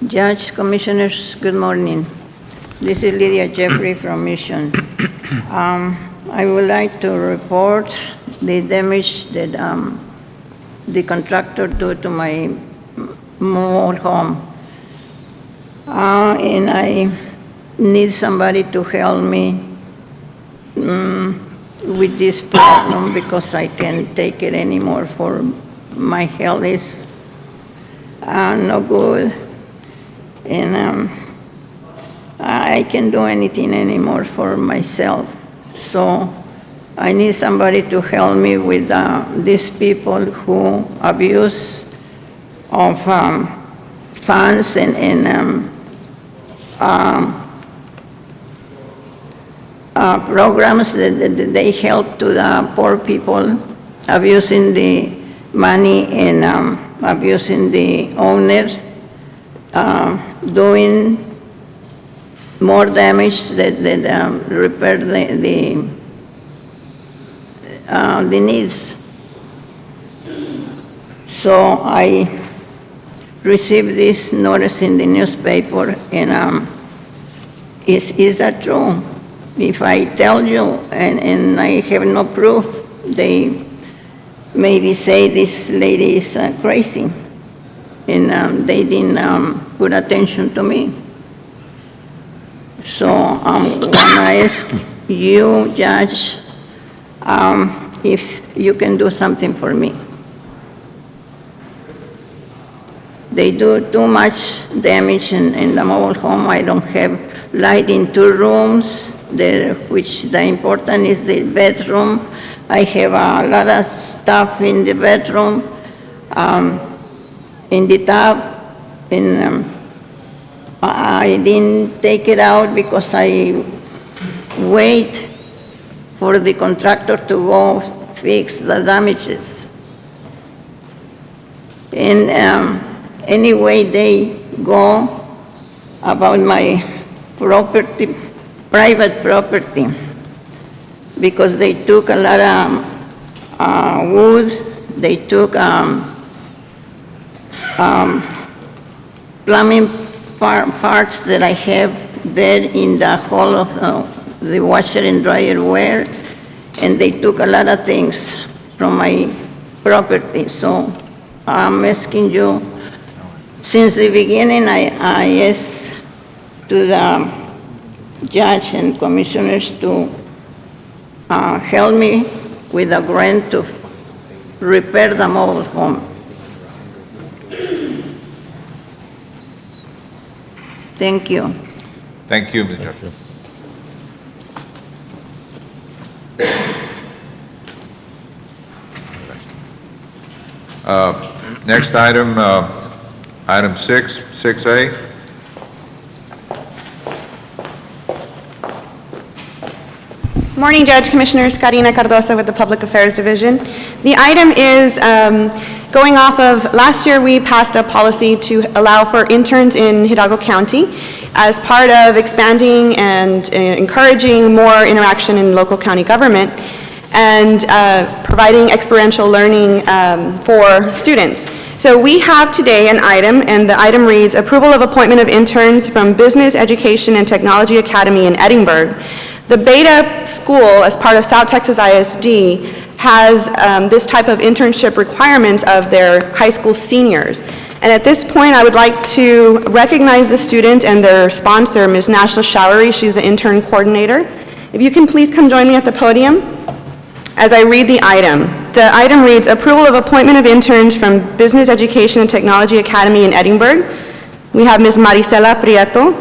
Judge, Commissioners, good morning. This is Lydia Jeffrey from Mission. I would like to report the damage that the contractor did to my mobile home. And I need somebody to help me with this problem because I can't take it anymore. For my health is no good, and I can't do anything anymore for myself. So I need somebody to help me with these people who abuse of funds and programs that they help to the poor people, abusing the money and abusing the owners, doing more damage than repair the needs. So I received this notice in the newspaper, and is that true? If I tell you and I have no proof, they maybe say this lady is crazy, and they didn't put attention to me. So I want to ask you, Judge, if you can do something for me. They do too much damage in the mobile home. I don't have light in 2 rooms, which the important is the bedroom. I have a lot of stuff in the bedroom, in the tub, and I didn't take it out because I wait for the contractor to go fix the damages. And anyway, they go about my property, private property, because they took a lot of wood, they took plumbing parts that I have there in the hall of the washer and dryer wear, and they took a lot of things from my property. So I'm asking you, since the beginning, I asked to the judge and commissioners to help me with a grant to repair the mobile home. Thank you. thank you, Ms. Jeffrey. Next item, item 6A. Morning, Judge, Commissioners. Karina Cardosa with the Public Affairs Division. The item is going off of, last year we passed a policy to allow for interns in Hidalgo County as part of expanding and encouraging more interaction in local county government and providing experiential learning for students. So we have today an item, and the item reads, approval of appointment of interns from Business Education and Technology Academy in Edinburgh. The Beta School, as part of South Texas ISD, has this type of internship requirements of their high school seniors. And at this point, I would like to recognize the student and their sponsor, Ms. Nashla Showery. She's the intern coordinator. If you can please come join me at the podium as I read the item. The item reads, approval of appointment of interns from Business Education and Technology Academy in Edinburgh. We have Ms. Marisela Prieto.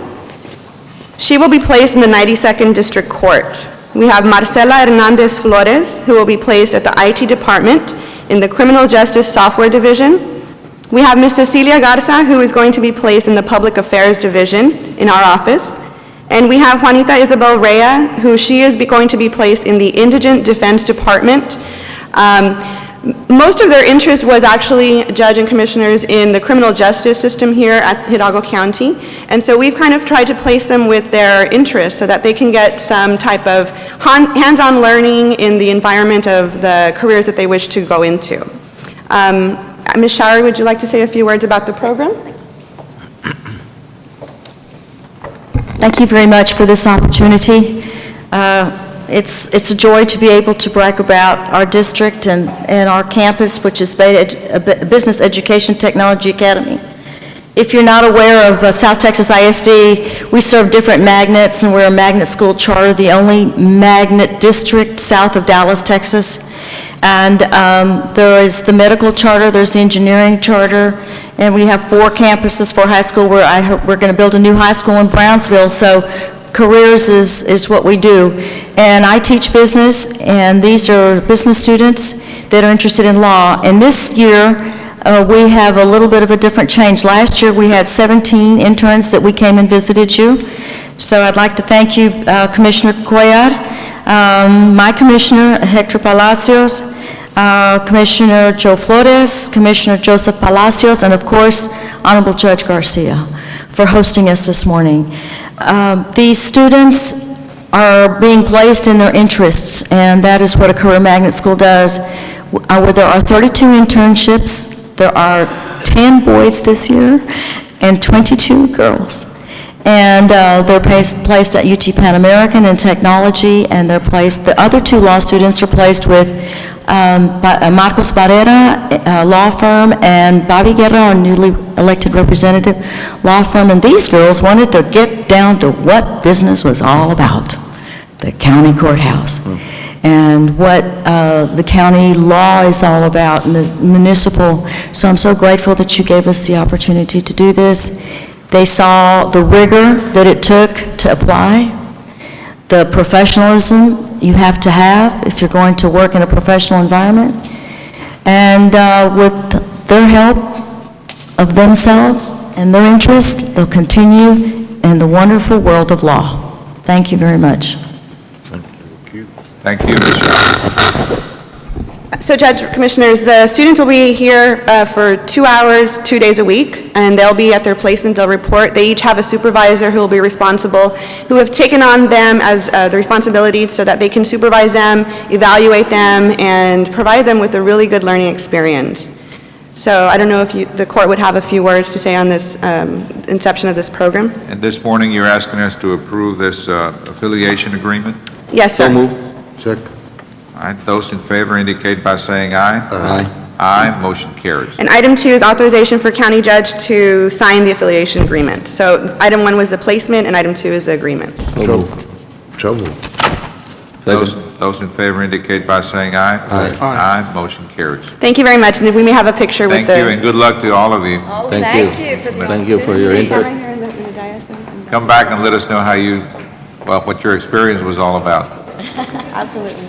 She will be placed in the 92nd District Court. We have Marcela Hernandez Flores, who will be placed at the IT Department in the Criminal Justice Software Division. We have Ms. Cecilia Garza, who is going to be placed in the Public Affairs Division in our office. And we have Juanita Isabel Rea, who she is going to be placed in the Indigent Defense Department. Most of their interest was actually, Judge and Commissioners, in the criminal justice system here at Hidalgo County. And so we've kind of tried to place them with their interests so that they can get some type of hands-on learning in the environment of the careers that they wish to go into. Ms. Showery, would you like to say a few words about the program? Thank you very much for this opportunity. It's a joy to be able to brag about our district and our campus, which is Business Education Technology Academy. If you're not aware of South Texas ISD, we serve different magnets, and we're a magnet school charter, the only magnet district south of Dallas, Texas. And there is the medical charter, there's the engineering charter, and we have 4 campuses for high school. We're going to build a new high school in Brownsville, so careers is what we do. And I teach business, and these are business students that are interested in law. And this year, we have a little bit of a different change. Last year, we had 17 interns that we came and visited you. So I'd like to thank you, Commissioner Cuellar, my commissioner, Hector Palacios, Commissioner Joe Flores, Commissioner Joseph Palacios, and of course, Honorable Judge Garcia, for hosting us this morning. These students are being placed in their interests, and that is what a career magnet school does. There are 32 internships. There are 10 boys this year and 22 girls. And they're placed at UT Pan American in technology, and the other 2 law students are placed with Marcos Barrera law firm and Bobby Guerra, our newly elected representative law firm. And these girls wanted to get down to what business was all about, the county courthouse. And what the county law is all about, and the municipal. So I'm so grateful that you gave us the opportunity to do this. They saw the rigor that it took to apply, the professionalism you have to have if you're going to work in a professional environment, and with their help of themselves and their interest, they'll continue in the wonderful world of law. Thank you very much. Thank you, Ms. Showery. So Judge, Commissioners, the students will be here for 2 hours, 2 days a week, and they'll be at their placement, they'll report. They each have a supervisor who will be responsible, who have taken on them as the responsibility so that they can supervise them, evaluate them, and provide them with a really good learning experience. So I don't know if the court would have a few words to say on this inception of this program. And this morning, you're asking us to approve this affiliation agreement? Yes, sir. So moved. Second. All right, those in favor indicate by saying aye. Aye. Aye, motion carries. And item 2 is authorization for county judge to sign the affiliation agreement. So item 1 was the placement, and item 2 is the agreement. So moved. Those in favor indicate by saying aye. Aye. Aye, motion carries. Thank you very much, and if we may have a picture with Thank the... you, and good luck to all of you. Thank you for your interest. Come back and let us know what your experience was all about. Absolutely.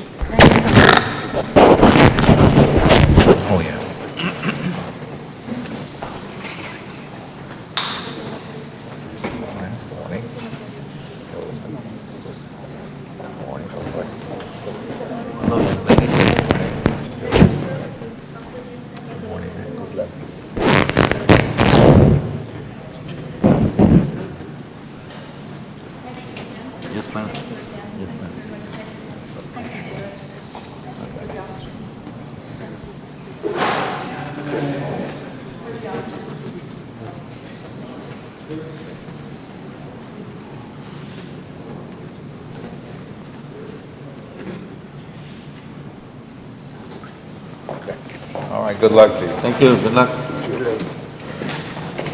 Oh, yeah. All right, good luck to you. Thank you, good luck.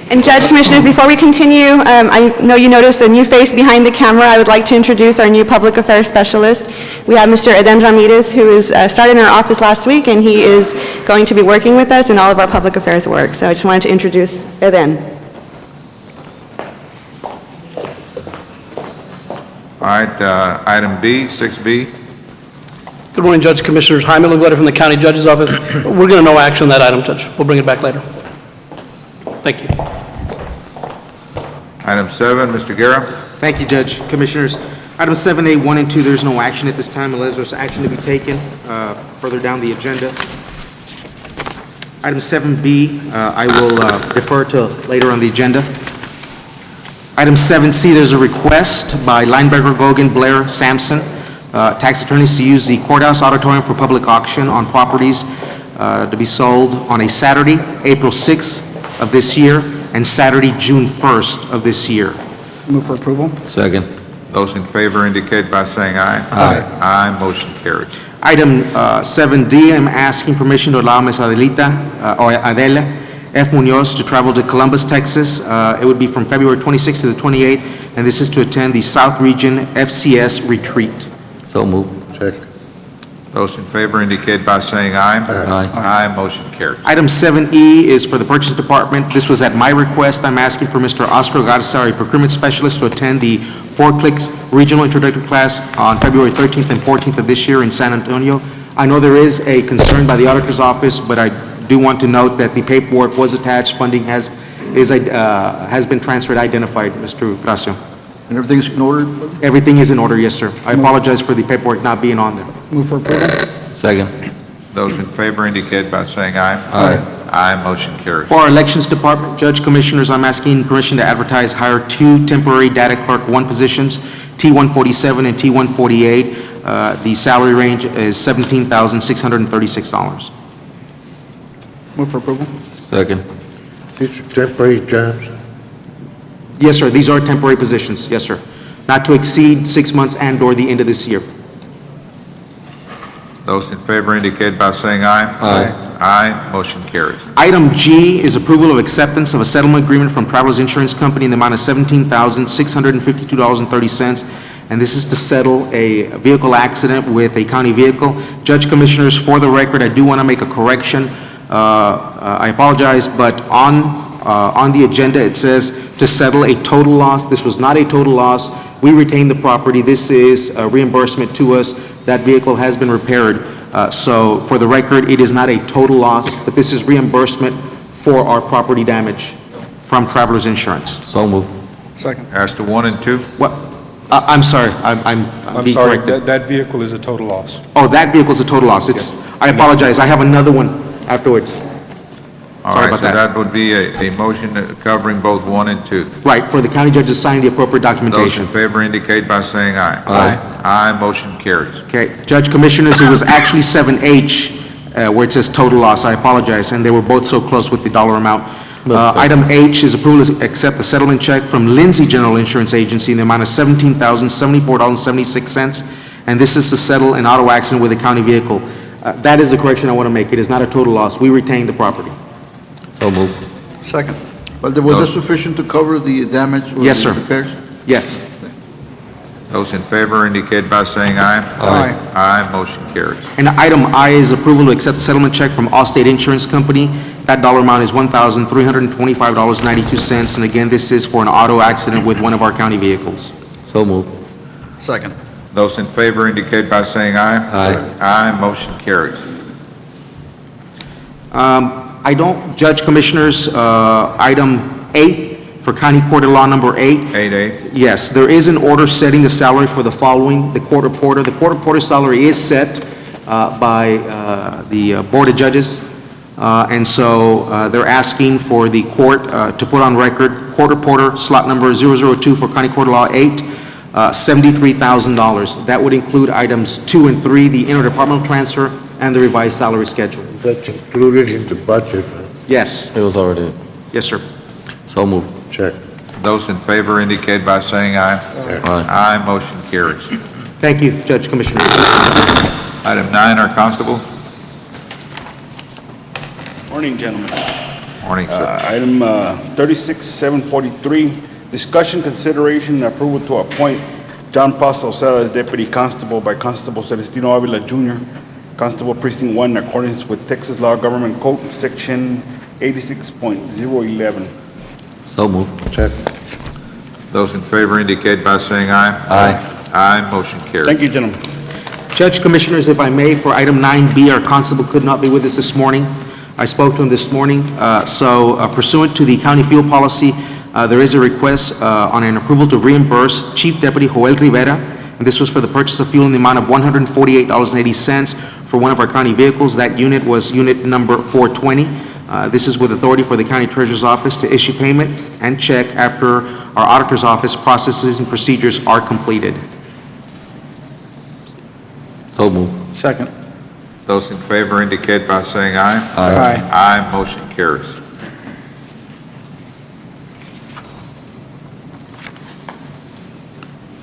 And Judge Commissioners, before we continue, I know you noticed a new face behind the camera. I would like to introduce our new Public Affairs Specialist. We have Mr. Eden Ramirez, who is started in our office last week, and he is going to be working with us in all of our public affairs work. So I just wanted to introduce Eden. All right, item B, 6B. Good morning, Judge Commissioners. Jaime Longueta from the County Judge's Office. We're going to no action on that item, Judge. We'll bring it back later. Thank you. Item 7, Mr. Guerra. Thank you, Judge. Commissioners, item 7A, 1 and 2, there's no action at this time unless there's action to be taken further down the agenda. Item 7B, I will defer to later on the agenda. Item 7C, there's a request by Lineberger, Gogan, Blair, Sampson, tax attorneys to use the courthouse auditorium for public auction on properties to be sold on a Saturday, April 6th of this year, and Saturday, June 1st of this year. Move for approval? Second. Those in favor indicate by saying aye. Aye. Aye, motion carries. Item 7D, I'm asking permission to allow Ms. Adelita, or Adela F. Munoz to travel to Columbus, Texas. It would be from February 26th to the 28th, and this is to attend the South Region FCS Retreat. So move. Check. Those in favor indicate by saying aye. Aye. Aye, motion carries. Item 7E is for the Purchase Department. This was at my request. I'm asking for Mr. Oscar Garza, our Procurement Specialist, to attend the 4Clicks Regional Introductory Class on February 13th and 14th of this year in San Antonio. I know there is a concern by the Auditor's Office, but I do want to note that the paperwork was attached, funding has been transferred, identified, Mr. Fracio. And everything's in order? Everything is in order, yes, sir. I apologize for the paperwork not being on there. Move for approval? Second. Those in favor indicate by saying aye. Aye. Aye, motion carries. For our Elections Department, Judge Commissioners, I'm asking permission to advertise, hire 2 temporary data clerk 1 positions, T147 and T148. The salary range is $17,636. Move for approval? Second. These are temporary jobs. Yes, sir, these are temporary positions, yes, sir. Not to exceed 6 months and/or the end of this year. Those in favor indicate by saying aye. Aye. Aye, motion carries. Item G is approval of acceptance of a settlement agreement from Travelers Insurance Company in the amount of $17,652.30, and this is to settle a vehicle accident with a county vehicle. Judge Commissioners, for the record, I do want to make a correction. I apologize, but on the agenda, it says to settle a total loss. This was not a total loss. We retained the property. This is a reimbursement to us. That vehicle has been repaired. So for the record, it is not a total loss, but this is reimbursement for our property damage from Travelers Insurance. So move. Second. As to 1 and 2, What? I'm sorry, I'm being sorry, corrected. that vehicle is a total loss. Oh, that vehicle's a total loss. I apologize. I have another one afterwards. all Sorry right, about so that. that would be a motion covering both 1 and 2. Right, for the county judge to sign the appropriate Those documentation. in favor indicate by saying aye. Aye. Aye, motion carries. Okay, Judge Commissioners, it was actually 7H where it says total loss. I apologize, and they were both so close with the dollar amount. Item H is approval to accept the settlement check from Lindsay General Insurance Agency in the amount of $17,074.76, and this is to settle an auto accident with a county vehicle. That is the correction I want to make. It is not a total loss. We retained the property. So move. Second. But was that sufficient to cover the damage or Yes, the sir. repairs? Yes. Those in favor indicate by saying aye. Aye. Aye, motion carries. And item I is approval to accept the settlement check from Allstate Insurance Company. That dollar amount is $1,325.92, and again, this is for an auto accident with one of our county vehicles. So move. Second. Those in favor indicate by saying aye. Aye. Aye, motion carries. I don't, Judge Commissioners, item 8 for County Court of Law number 8. 8A. Yes, there is an order setting the salary for the following, the court reporter. The court reporter's salary is set by the Board of Judges, and so they're asking for the court to put on record, court reporter, slot number 002 for County Court of Law 8, $73,000. That would include items 2 and 3, the interdepartmental transfer, and the revised salary schedule. That's included in the budget. Yes, It was already, yes, sir. so move. Check. Those in favor indicate by saying aye. Aye. Aye, motion carries. Thank you, Judge Commissioner. Item 9, our constable. Morning, gentlemen. Morning, sir. Item 36743, discussion, consideration, and approval to appoint John Paz Salcedo as Deputy Constable by Constable Celestino Avila Jr., Constable Precinct 1, in accordance with Texas Law Government Code, Section 86.011. So moved. Those in favor indicate by saying aye. Aye. Aye, motion carries. Thank you, gentlemen. Judge Commissioners, if I may, for item 9B, our constable could not be with us this morning. I spoke to him this morning, so pursuant to the county fuel policy, there is a request on an approval to reimburse Chief Deputy Joel Rivera, and this was for the purchase of fuel in the amount of $148.80 for one of our county vehicles. That unit was unit number 420. This is with authority for the County Treasurer's Office to issue payment and check after our Auditor's Office processes and procedures are completed. So moved. Second. Those in favor indicate by saying aye. Aye. Aye, motion carries.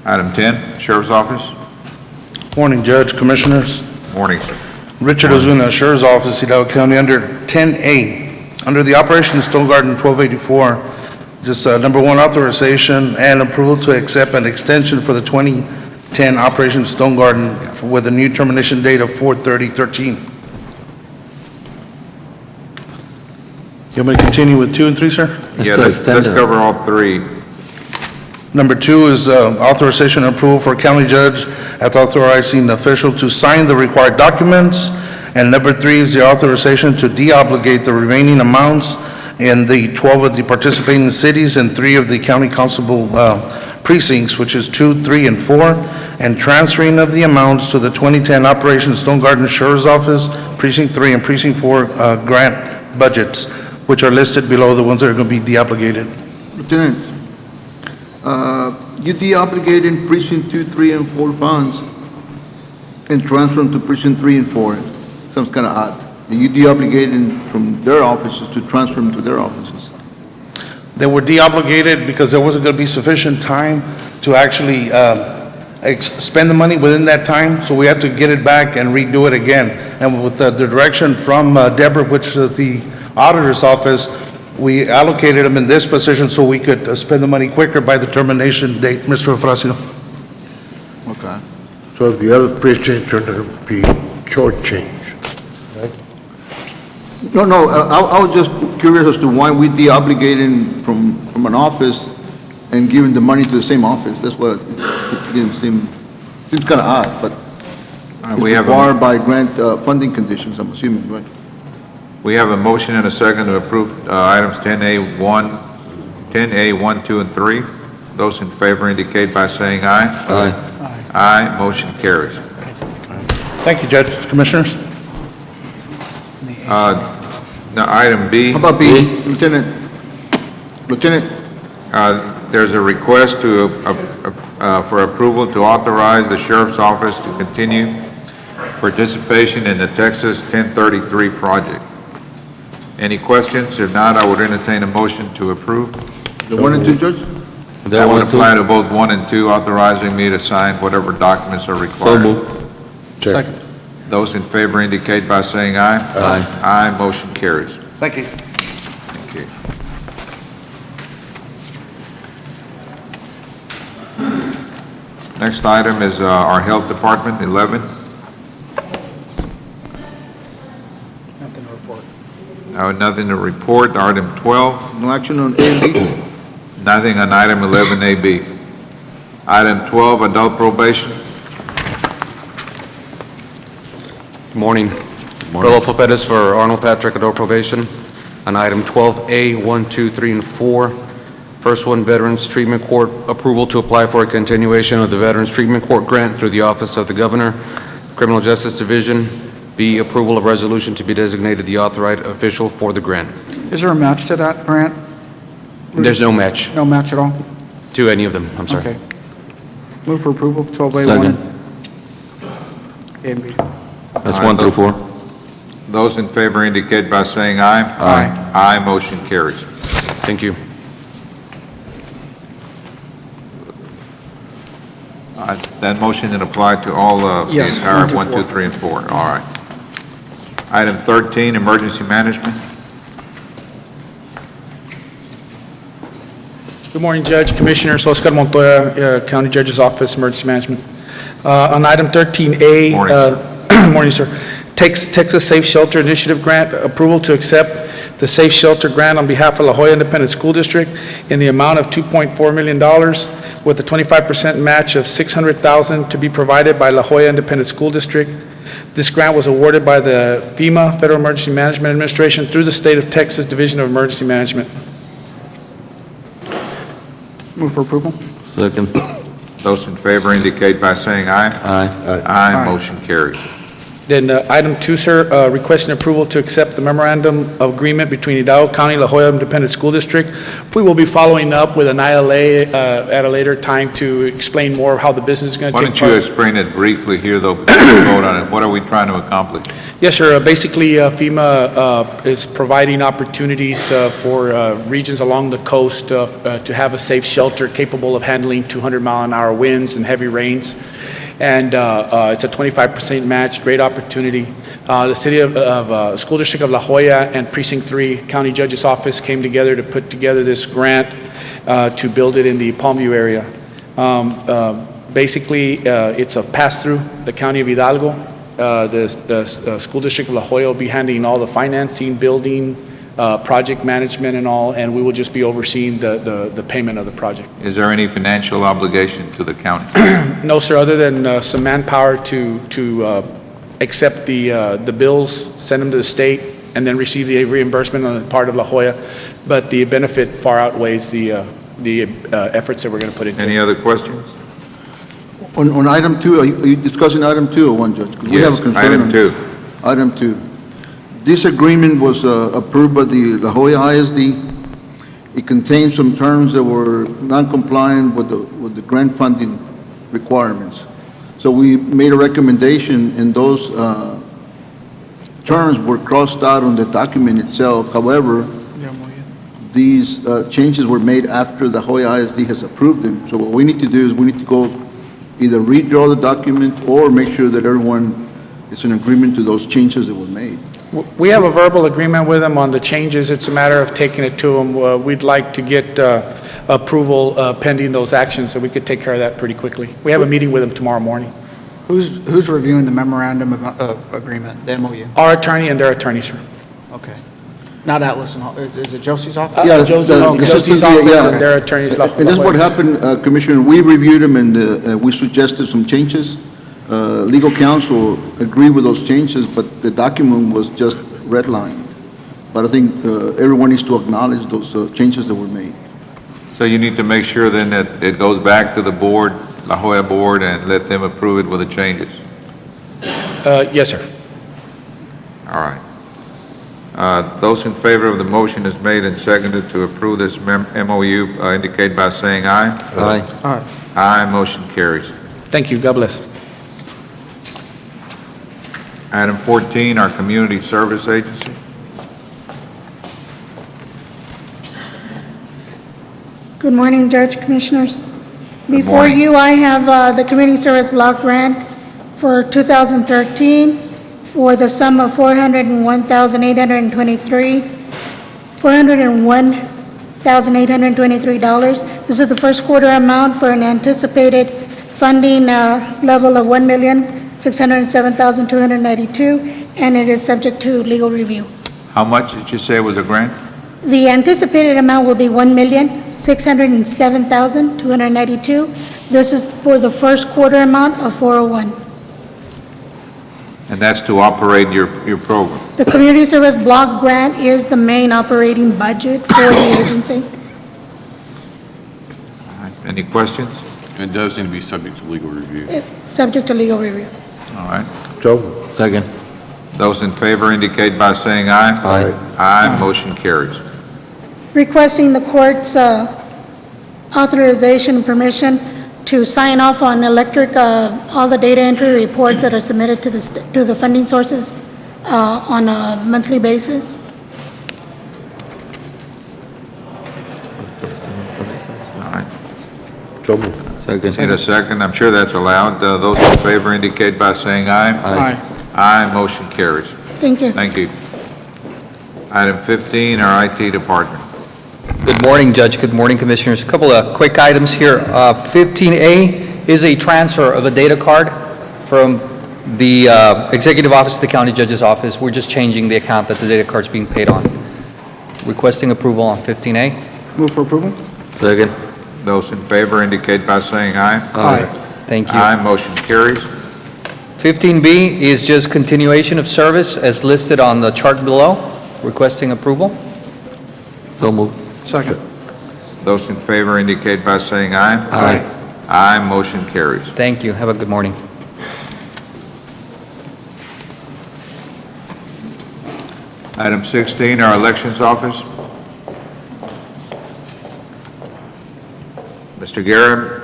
Item 10, Sheriff's Office. Morning, Judge, Commissioners. Morning, sir. Richard Ozuna, Sheriff's Office, Hidalgo County, under 10A, under the Operation Stone Garden 1284, just number one, authorization and approval to accept an extension for the 2010 Operation Stone Garden with a new termination date of 4/30/13. You want me to continue with 2 and 3, sir? Yeah, let's cover all three. Number 2 is authorization and approval for county judge as authorizing the official to sign the required documents. And number 3 is the authorization to deobligate the remaining amounts in the 12 of the participating cities and 3 of the county constable precincts, which is 2, 3, and 4, and transferring of the amounts to the 2010 Operation Stone Garden Sheriff's Office, Precinct 3 and Precinct 4 grant budgets, which are listed below, the ones that are going to be deobligated. Lieutenant, you deobligating precinct 2, 3, and 4 funds and transfer them to precinct 3 and 4. Sounds kind of odd. You deobligating from their offices to transfer them to their offices. They were deobligated because there wasn't going to be sufficient time to actually spend the money within that time, so we had to get it back and redo it again. And with the direction from Deborah, which is the auditor's office, we allocated them in this position so we could spend the money quicker by the termination date, Mr. Ofracio. Okay. So the other precincts are going to be shortchanged. No, I was just curious as to why we deobligating from an office and giving the money to the same office. That's what it didn't seems kind of odd, but We it's have required by grant funding conditions, I'm assuming, right? We have a motion and a second to approve items 10A1, 10A1, 2, and 3. Those in favor indicate by saying aye. Aye. Aye, motion carries. Thank you, Judge, Commissioners. Now, item B. How about B, Lieutenant? There's a request to, for approval to authorize the Sheriff's Office to continue participation in the Texas 1033 project. Any questions? If not, I would entertain a motion to approve. The 1 and 2, Judge? That would apply to both 1 and 2, authorizing me to sign whatever documents are So required. moved. Second. Those in favor indicate by saying aye. Aye. Aye, motion carries. Thank you. Thank you. Next item is our Health Department, 11. Nothing to report. Nothing to report. Item 12, No action on A and B? nothing on item 11AB. Item 12, adult probation. Good morning. Rodolfo Perez for Arnold Patrick Adult Probation. On item 12A, 1, 2, 3, and 4. First one, Veterans Treatment Court, approval to apply for a continuation of the Veterans Treatment Court grant through the Office of the Governor, Criminal Justice Division. B, approval of resolution to be designated the authorized official for the grant. Is there a match to that grant? There's no match No match at all? to any of them, I'm sorry. Okay. Move for approval, 12A1. Second. A and B. That's 1 through 4. Those in favor indicate by saying aye. Aye. Aye, motion carries. Thank you. That motion can apply to all the Yes, entire 1 through 1, 2, 3, and 4. All right. Item 13, emergency management. Good morning, Judge, Commissioners. Oscar Montoya, County Judge's Office, Emergency Management. On item 13A. Morning, sir. Texas Safe Shelter Initiative Grant approval to accept the Safe Shelter Grant on behalf of La Joya Independent School District in the amount of $2.4 million with a 25% match of $600,000 to be provided by La Joya Independent School District. This grant was awarded by the FEMA, Federal Emergency Management Administration, through the State of Texas Division of Emergency Management. Move for approval. Second. Those in favor indicate by saying aye. Aye. Aye, motion carries. Then item 2, sir, requesting approval to accept the memorandum of agreement between Hidalgo County, La Joya Independent School District. We will be following up with an ILA at a later time to explain more how the business is going to Why take don't you part. explain it briefly here, though, before we vote on it? What are we trying to accomplish? Yes, sir. Basically, FEMA is providing opportunities for regions along the coast to have a safe shelter capable of handling 200-mile-an-hour winds and heavy rains. And it's a 25% match, great opportunity. The City of School District of La Joya and Precinct 3 County Judge's Office came together to put together this grant to build it in the Palmview area. Basically, it's a pass-through, the County of Hidalgo. The School District of La Joya will be handling all the financing, building, project management and all, and we will just be overseeing the payment of the project. Is there any financial obligation to the county? No, sir, other than some manpower to accept the bills, send them to the state, and then receive the reimbursement on the part of La Joya. But the benefit far outweighs the efforts that we're going to put into it. Any other questions? On item 2, are you discussing item 2 or 1, Judge? 'Cause we have a Yes, concern item on- 2. Item 2. This agreement was approved by the La Joya ISD. It contains some terms that were non-compliant with the grant funding requirements. So we made a recommendation, and those terms were crossed out on the document itself. However, these changes were made after the Joya ISD has approved them. So what we need to do is we need to go either redraw the document or make sure that everyone is in agreement to those changes that were made. We have a verbal agreement with them on the changes. It's a matter of taking it to them. We'd like to get approval pending those actions, so we could take care of that pretty quickly. We have a meeting with them tomorrow morning. Who's reviewing the memorandum of agreement, the MOU? Our attorney and their attorney, sir. Okay. Not Atlas, is it Josie's office? Yeah, Josie's office and their attorneys. And this is what happened, Commissioner, we reviewed them and we suggested some changes. Legal counsel agreed with those changes, but the document was just redlined. But I think everyone needs to acknowledge those changes that were made. So you need to make sure then that it goes back to the board, La Joya Board, and let them approve it with the changes. Yes, sir. All right. Those in favor of the motion is made and seconded to approve this MOU indicate by saying aye. Aye. Aye. Aye, motion carries. Thank you. God bless. Item 14, our Community Service Agency. Good morning, Judge, Commissioners. Before morning. you, I have the Community Service Block Grant for 2013 for the sum of $401,823. This is the first quarter amount for an anticipated funding level of $1,607,292, and it is subject to legal review. How much did you say was a grant? The anticipated amount will be $1,607,292. This is for the first quarter amount of 401. And that's to operate your program. The Community Service Block Grant is the main operating budget for the agency. Any questions? It does need to be subject to legal review. It's subject to legal review. All right. So, Second. Those in favor indicate by saying aye. Aye. Aye, motion carries. Requesting the court's authorization and permission to sign off on electric, all the data entry reports that are submitted to the funding sources on a monthly basis. All right. so moved. Need a second? I'm sure that's allowed. Those in favor indicate by saying aye. Aye. Aye, motion carries. Thank you. Thank you. Item 15, our IT Department. Good morning, Judge. Good morning, Commissioners. A couple of quick items here. 15A is a transfer of a data card from the Executive Office to the County Judge's Office. We're just changing the account that the data card's being paid on. Requesting approval on 15A. Move for approval? Second. Those in favor indicate by saying aye. Aye. Thank you. Aye, motion carries. 15B is just continuation of service as listed on the chart below. Requesting approval. So moved. Second. Those in favor indicate by saying aye. Aye. Aye, motion carries. Thank you. Have a good morning. Item 16, our Elections Office. Mr. Guerra.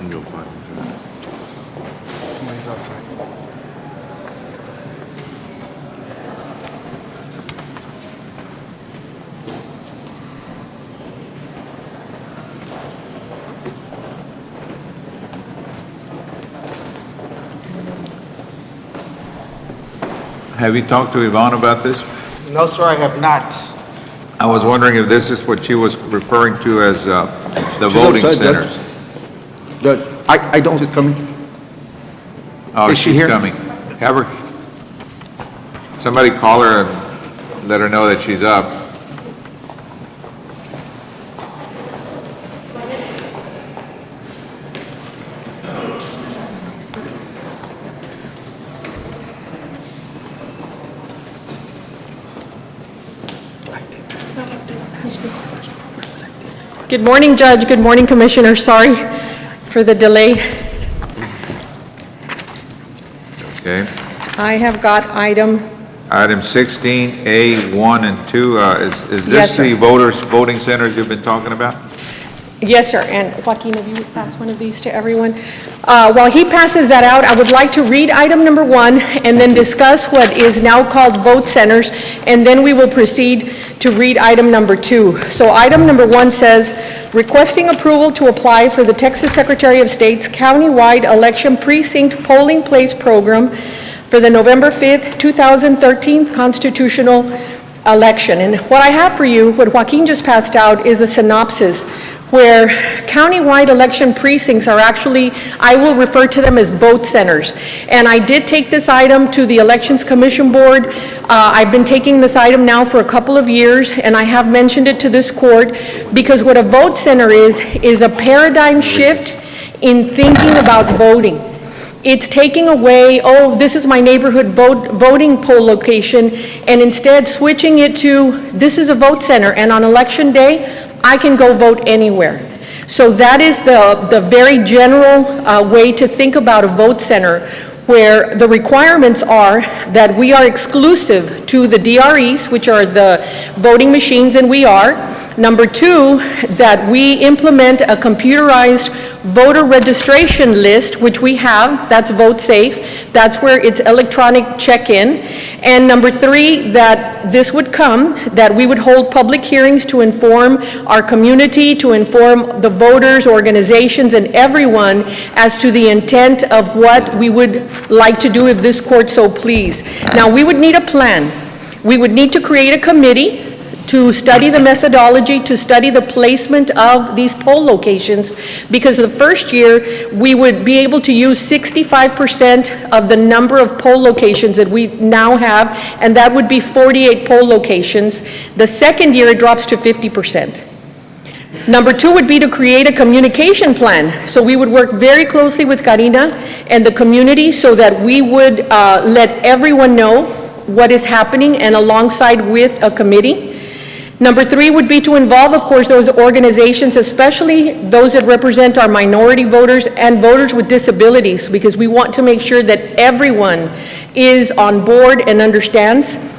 You'll find him. Somebody's outside. Have you talked to Yvonne about this? No, sir, I have not. I was wondering if this is what she was referring to as the voting outside, Judge. centers. Judge, I don't, she's coming. Oh, Is she she's here? coming. Have her, somebody call her and let her know that she's up. Good morning, Judge. Good morning, Commissioner. Sorry for the delay. Okay. I have got item, Item 16A, 1 and 2, is Yes, this sir. the voting centers you've been talking about? yes, sir, and Joaquin, if you would pass one of these to everyone. While he passes that out, I would like to read item number 1 and then discuss what is now called vote centers, and then we will proceed to read item number 2. So item number 1 says, requesting approval to apply for the Texas Secretary of State's countywide election precinct polling place program for the November 5th, 2013 constitutional election. And what I have for you, what Joaquin just passed out, is a synopsis where countywide election precincts are actually, I will refer to them as vote centers. And I did take this item to the Elections Commission Board. I've been taking this item now for a couple of years, and I have mentioned it to this court, because what a vote center is a paradigm shift in thinking about voting. It's taking away, oh, this is my neighborhood voting poll location, and instead switching it to, this is a vote center, and on election day, I can go vote anywhere. So that is the very general way to think about a vote center, where the requirements are that we are exclusive to the DREs, which are the voting machines, and we are. Number 2, that we implement a computerized voter registration list, which we have, that's VoteSafe. That's where it's electronic check-in. And number 3, that this would come, that we would hold public hearings to inform our community, to inform the voters, organizations, and everyone as to the intent of what we would like to do if this court so please. Now, we would need a plan. We would need to create a committee to study the methodology, to study the placement of these poll locations, because the first year, we would be able to use 65% of the number of poll locations that we now have, and that would be 48 poll locations. The second year, it drops to 50%. Number 2 would be to create a communication plan. So we would work very closely with Karina and the community so that we would let everyone know what is happening, and alongside with a committee. Number 3 would be to involve, of course, those organizations, especially those that represent our minority voters and voters with disabilities, because we want to make sure that everyone is on board and understands.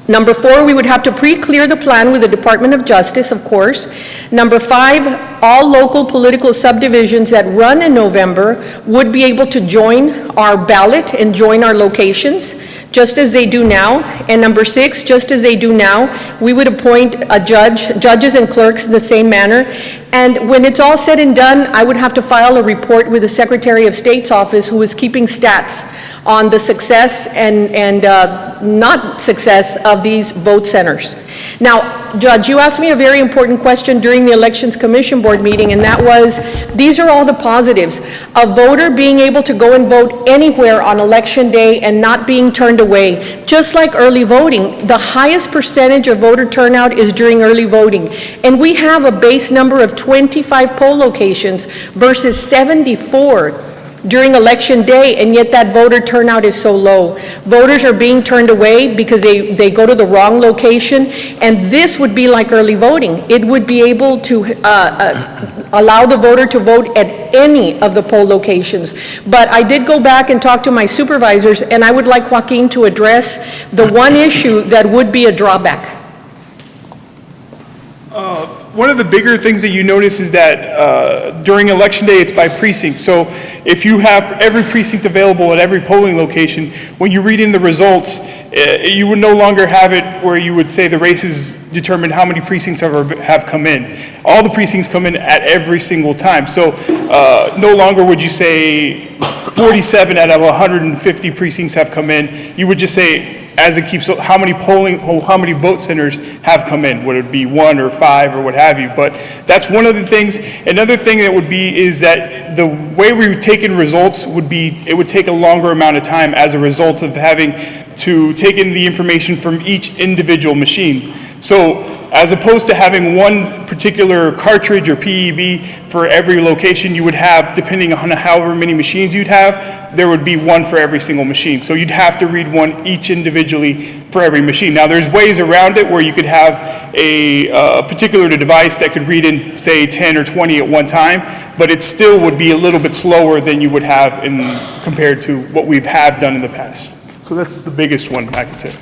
Number 4, we would have to pre-clear the plan with the Department of Justice, of course. Number 5, all local political subdivisions that run in November would be able to join our ballot and join our locations, just as they do now. And number 6, just as they do now, we would appoint a judges and clerks in the same manner. And when it's all said and done, I would have to file a report with the Secretary of State's office, who is keeping stats on the success and not success of these vote centers. Now, Judge, you asked me a very important question during the Elections Commission Board meeting, and that was, these are all the positives. A voter being able to go and vote anywhere on Election Day and not being turned away. Just like early voting, the highest percentage of voter turnout is during early voting. And we have a base number of 25 poll locations versus 74 during Election Day, and yet that voter turnout is so low. Voters are being turned away because they go to the wrong location, and this would be like early voting. It would be able to allow the voter to vote at any of the poll locations. But I did go back and talk to my supervisors, and I would like Joaquin to address the one issue that would be a drawback. One of the bigger things that you notice is that during Election Day, it's by precinct. So if you have every precinct available at every polling location, when you read in the results, you would no longer have it where you would say the races determine how many precincts have come in. All the precincts come in at every single time. So no longer would you say 47 out of 150 precincts have come in. You would just say, as it keeps, how many vote centers have come in? Would it be 1 or 5 or what have you? But that's one of the things. Another thing that would be is that the way we would take in results would be, it would take a longer amount of time as a result of having to take in the information from each individual machine. So as opposed to having one particular cartridge or PEB for every location, you would have, depending on however many machines you'd have, there would be one for every single machine. So you'd have to read one each individually for every machine. Now, there's ways around it where you could have a particular device that could read in, say, 10 or 20 at one time, but it still would be a little bit slower than you would have compared to what we've done in the past. So that's the biggest one I could say.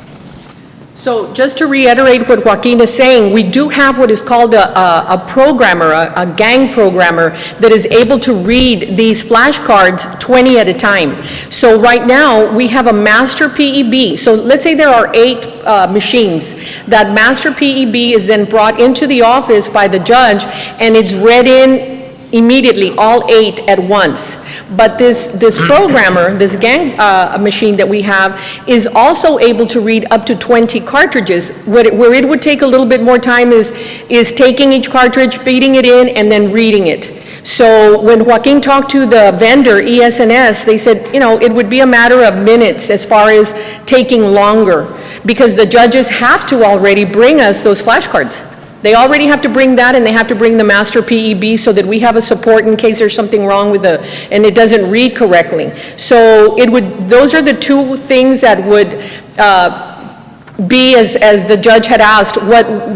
So just to reiterate what Joaquin is saying, we do have what is called a programmer, a gang programmer, that is able to read these flashcards 20 at a time. So right now, we have a master PEB. So let's say there are 8 machines. That master PEB is then brought into the office by the judge, and it's read in immediately, all 8 at once. But this programmer, this gang machine that we have, is also able to read up to 20 cartridges. Where it would take a little bit more time is taking each cartridge, feeding it in, and then reading it. So when Joaquin talked to the vendor, ES&S, they said, it would be a matter of minutes as far as taking longer, because the judges have to already bring us those flashcards. They already have to bring that, and they have to bring the master PEB so that we have a support in case there's something wrong with and it doesn't read correctly. So those are the 2 things that would be, as the judge had asked,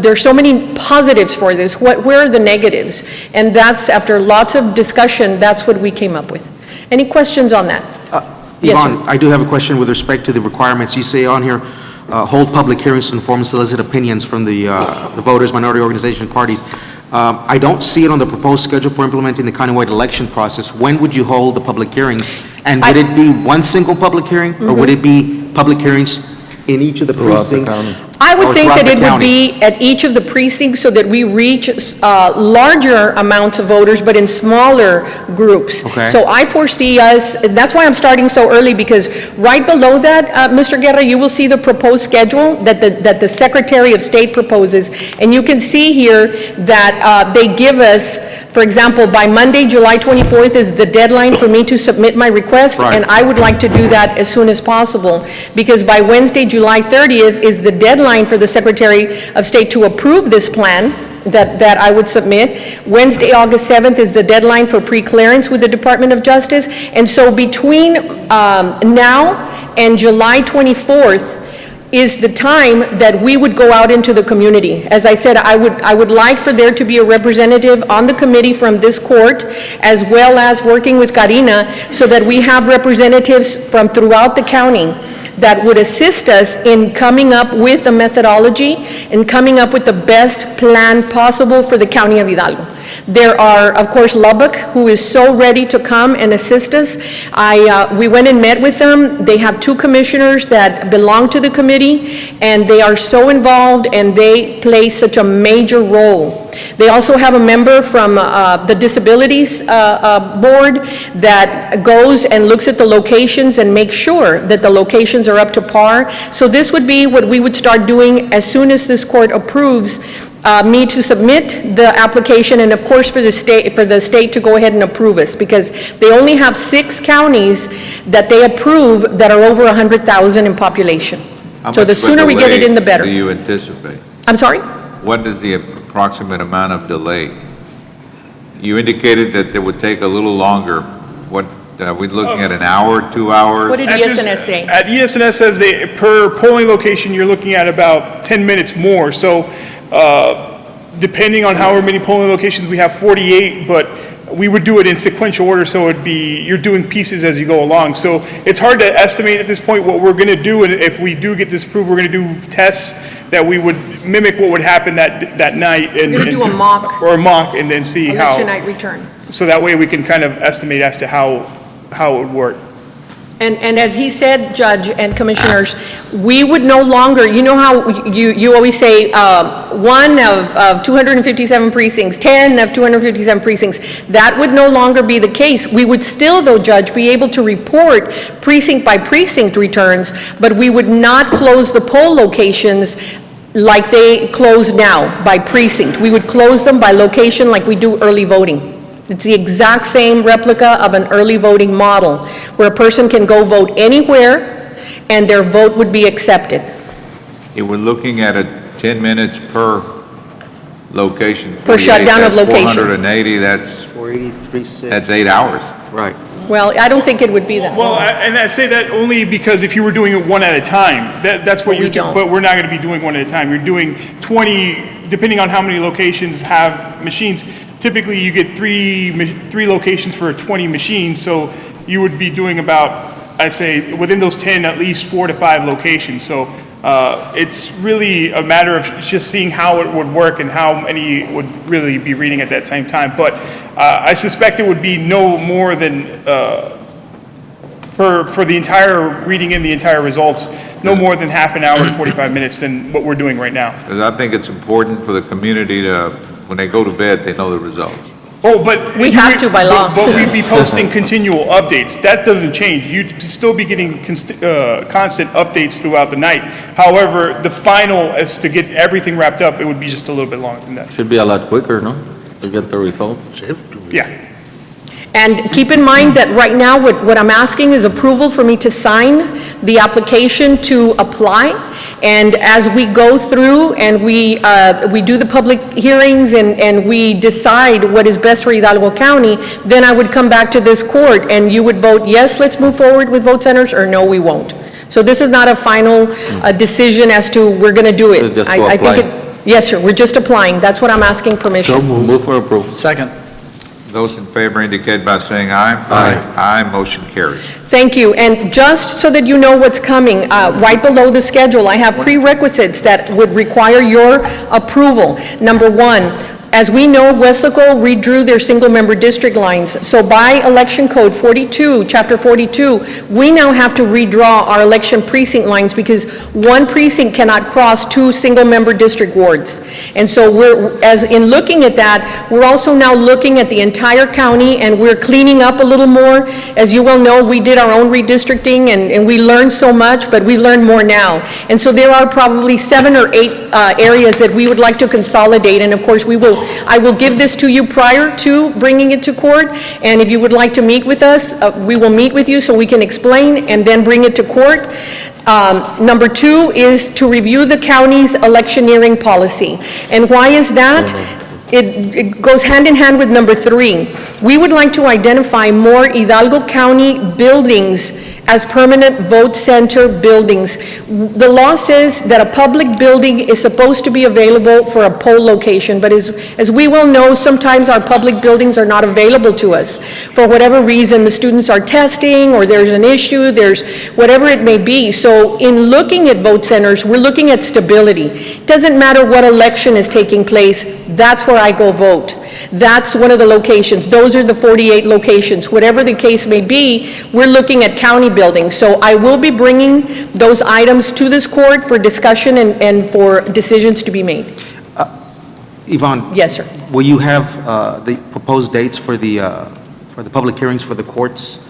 there's so many positives for this, where are the negatives? And that's, after lots of discussion, that's what we came up with. Any questions on that? Yes, Yvonne, sir. I do have a question with respect to the requirements. You say on here, hold public hearings to inform and solicit opinions from the voters, minority organization, parties. I don't see it on the proposed schedule for implementing the countywide election process. When would you hold the public hearings? And would it be one single public hearing, or would it be public hearings in each of the precincts? I would think that it would be at each of the precincts so that we reach larger amounts of voters, but in smaller groups. Okay. So I foresee us, and that's why I'm starting so early, because right below that, Mr. Guerra, you will see the proposed schedule that the Secretary of State proposes. And you can see here that they give us, for example, by Monday, July 24th is the deadline for me to submit my request. Right. And I would like to do that as soon as possible, because by Wednesday, July 30th is the deadline for the Secretary of State to approve this plan that I would submit. Wednesday, August 7th is the deadline for pre-clearance with the Department of Justice. And so between now and July 24th is the time that we would go out into the community. As I said, I would like for there to be a representative on the committee from this court, as well as working with Karina, so that we have representatives from throughout the county that would assist us in coming up with a methodology and coming up with the best plan possible for the County of Hidalgo. There are, of course, Lubbock, who is so ready to come and assist us. We went and met with them. They have 2 commissioners that belong to the committee, and they are so involved, and they play such a major role. They also have a member from the Disabilities Board that goes and looks at the locations and makes sure that the locations are up to par. So this would be what we would start doing as soon as this court approves me to submit the application, and of course for the state to go ahead and approve us, because they only have 6 counties that they approve that are over 100,000 in population. So the sooner we get it in, the better. Do you anticipate? I'm sorry? What is the approximate amount of delay? You indicated that it would take a little longer. What, are we looking at an hour, 2 hours? What did ESNS say? At ESNS says per polling location, you're looking at about 10 minutes more. So depending on however many polling locations, we have 48, but we would do it in sequential order, so it'd be, you're doing pieces as you go along. So it's hard to estimate at this point what we're gonna do, and if we do get this approved, we're gonna do tests that we would mimic what would happen that night. We're gonna do a mock. Or a mock, and then see how. Election night return. So that way we can kind of estimate as to how it would work. And as he said, Judge and Commissioners, we would no longer, you know how you always say, 1 of 257 precincts, 10 of 257 precincts, that would no longer be the case. We would still, though, Judge, be able to report precinct by precinct returns, but we would not close the poll locations like they close now, by precinct. We would close them by location like we do early voting. It's the exact same replica of an early voting model, where a person can go vote anywhere, and their vote would be accepted. If we're looking at 10 minutes per location. Per shutdown 48, of that's location. 480, that's 483.6. That's 8 hours. Right. Well, I don't think it would be that Well, long. and I'd say that only because if you were doing it one at a time, that's what But we don't. But we're not going to be doing one at a time. You're doing 20, depending on how many locations have machines. Typically, you get three locations for 20 machines, so you would be doing about, I'd say, within those 10, at least 4 to 5 locations. So it's really a matter of just seeing how it would work and how many would really be reading at that same time. But I suspect it would be no more than, for the entire, reading in the entire results, no more than half an hour to 45 minutes than what we're doing right now. Because I think it's important for the community to, when they go to bed, they know the results. Oh, but. We have to by law. But we'd be posting continual updates. That doesn't change. You'd still be getting constant updates throughout the night. However, the final, as to get everything wrapped up, it would be just a little bit longer than that. Should be a lot quicker, no? To get the results. Yeah. And keep in mind that right now, what I'm asking is approval for me to sign the application to apply. And as we go through and we do the public hearings and we decide what is best for Hidalgo County, then I would come back to this court and you would vote, yes, let's move forward with vote centers, or no, we won't. So this is not a final decision as to we're going to do it. It's just to I think apply. yes, sir, we're just applying. That's what I'm asking permission. Move for approval. Second. Those in favor indicate by saying aye. Aye. Aye, motion carries. Thank you. And just so that you know what's coming, right below the schedule, I have prerequisites that would require your approval. Number 1, as we know, Weslaco redrew their single-member district lines. So by Election Code 42, Chapter 42, we now have to redraw our election precinct lines because one precinct cannot cross 2 single-member district wards. And so in looking at that, we're also now looking at the entire county, and we're cleaning up a little more. As you well know, we did our own redistricting, and we learned so much, but we learn more now. And so there are probably 7 or 8 areas that we would like to consolidate, and of course, I will give this to you prior to bringing it to court, and if you would like to meet with us, we will meet with you so we can explain and then bring it to court. Number 2 is to review the county's electioneering policy. And why is that? It goes hand in hand with number 3. We would like to identify more Hidalgo County buildings as permanent vote center buildings. The law says that a public building is supposed to be available for a poll location, but as we well know, sometimes our public buildings are not available to us. For whatever reason, the students are testing, or there's an issue, there's whatever it may be. So in looking at vote centers, we're looking at stability. It doesn't matter what election is taking place, that's where I go vote. that's one of the locations. Those are the 48 locations. Whatever the case may be, we're looking at county buildings. So I will be bringing those items to this court for discussion and for decisions to be made. Yvonne? Yes, sir. Will you have the proposed dates for the public hearings for the courts?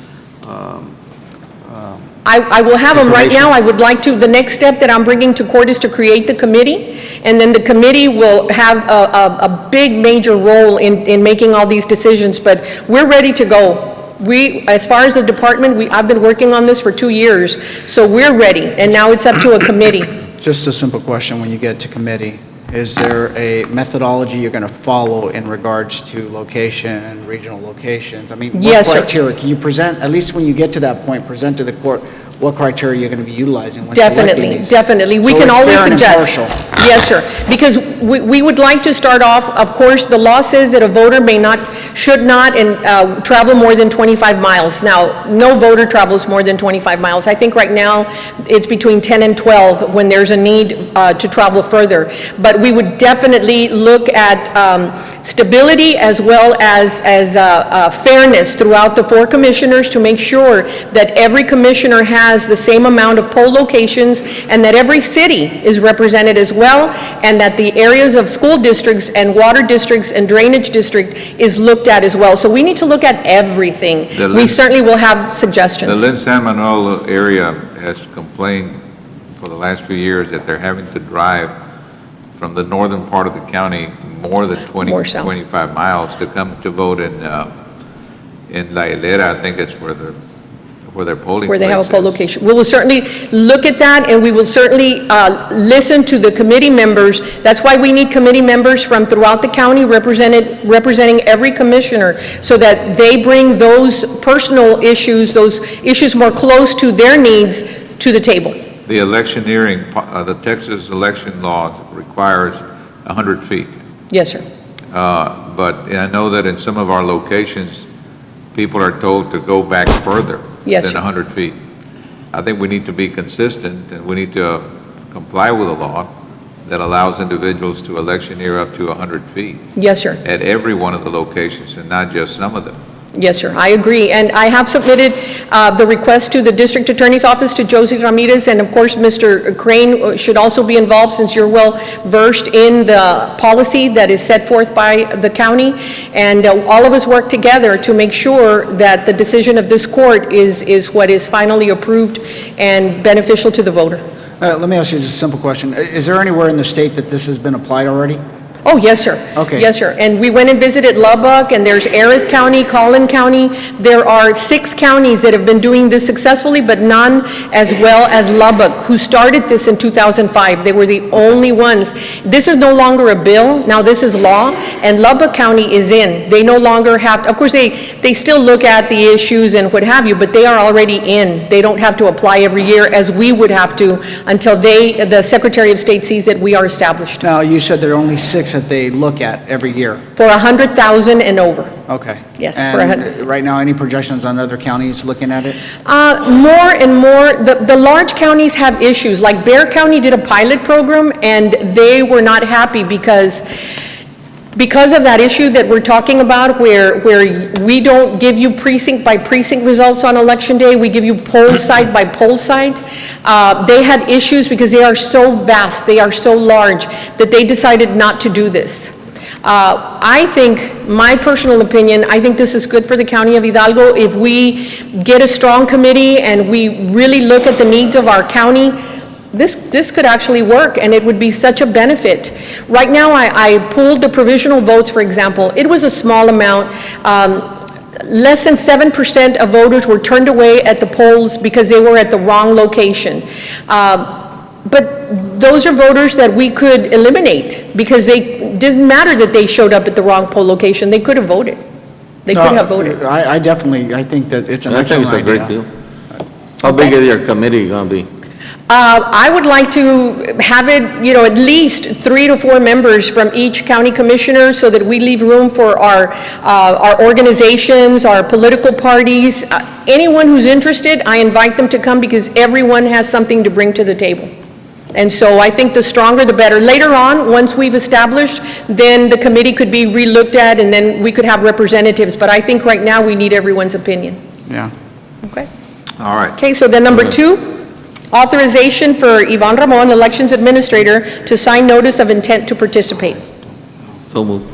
I will have them right Information. now. I would like to, the next step that I'm bringing to court is to create the committee, and then the committee will have a big, major role in making all these decisions, but we're ready to go. As far as the department, I've been working on this for 2 years, so we're ready, and now it's up to a committee. Just a simple question when you get to committee. Is there a methodology you're going to follow in regards to location and regional locations? I mean, what Yes, sir. criteria? Can you present, at least when you get to that point, present to the court what criteria you're going to be utilizing when selecting Definitely, these? definitely. We So can it's always fair and suggest. impartial. Yes, sir. Because we would like to start off, of course, the law says that a voter should not travel more than 25 miles. Now, no voter travels more than 25 miles. I think right now it's between 10 and 12 when there's a need to travel further. But we would definitely look at stability as well as fairness throughout the 4 commissioners to make sure that every commissioner has the same amount of poll locations and that every city is represented as well, and that the areas of school districts and water districts and drainage district is looked at as well. So we need to look at everything. We certainly will have The suggestions. Lynn San Manuel area has complained for the last few years that they're having to drive from the northern part of the county more than 20, More south. 25 miles to come to vote in La Hilera. I think it's where their polling Where they have a place poll is. location. We will certainly look at that, and we will certainly listen to the committee members. That's why we need committee members from throughout the county representing every commissioner, so that they bring those personal issues, those issues more close to their needs, to the table. The electioneering, the Texas election law requires 100 feet. Yes, sir. But I know that in some of our locations, people are told to go back further Yes, than sir. 100 feet. I think we need to be consistent, and we need to comply with a law that allows individuals to electioneer up to 100 feet Yes, sir. at every one of the locations and not just some of them. Yes, sir, I agree. And I have submitted the request to the District Attorney's Office, to Josie Ramirez, and of course, Mr. Crane should also be involved, since you're well versed in the policy that is set forth by the county. And all of us work together to make sure that the decision of this court is what is finally approved and beneficial to the voter. Let me ask you just a simple question. Is there anywhere in the state that this has been applied already? Oh, yes, sir. Okay. Yes, sir. And we went and visited Lubbock, and there's Aerith County, Collin County. There are 6 counties that have been doing this successfully, but none as well as Lubbock, who started this in 2005. They were the only ones. This is no longer a bill. Now this is law, and Lubbock County is in. They no longer have, of course, they still look at the issues and what have you, but they are already in. They don't have to apply every year as we would have to until the Secretary of State sees that we are established. Now, you said there are only 6 that they look at every year. For 100,000 and over. Okay. Yes, for And right now, any projections on other counties looking at it? More and more, the large counties have issues, like Bear County did a pilot program, and they were not happy because of that issue that we're talking about, where we don't give you precinct by precinct results on election day, we give you poll site by poll site. They had issues because they are so vast, they are so large, that they decided not to do this. I think, my personal opinion, I think this is good for the county of Hidalgo. If we get a strong committee and we really look at the needs of our county, this could actually work, and it would be such a benefit. Right now, I pulled the provisional votes, for example. It was a small amount. Less than 7% of voters were turned away at the polls because they were at the wrong location. But those are voters that we could eliminate, because it didn't matter that they showed up at the wrong poll location. They could have voted. They could have voted. I definitely, I think that it's an I think excellent it's a idea. great deal. How big is your committee gonna be? I would like to have it, at least 3 to 4 members from each county commissioner, so that we leave room for our organizations, our political parties. Anyone who's interested, I invite them to come, because everyone has something to bring to the table. And so I think the stronger the better. Later on, once we've established, then the committee could be relooked at, and then we could have representatives. But I think right now, we need everyone's opinion. Yeah. Okay? All right. Okay, so then number 2, authorization for Ivan Ramon, Elections Administrator, to sign notice of intent to participate. So moved.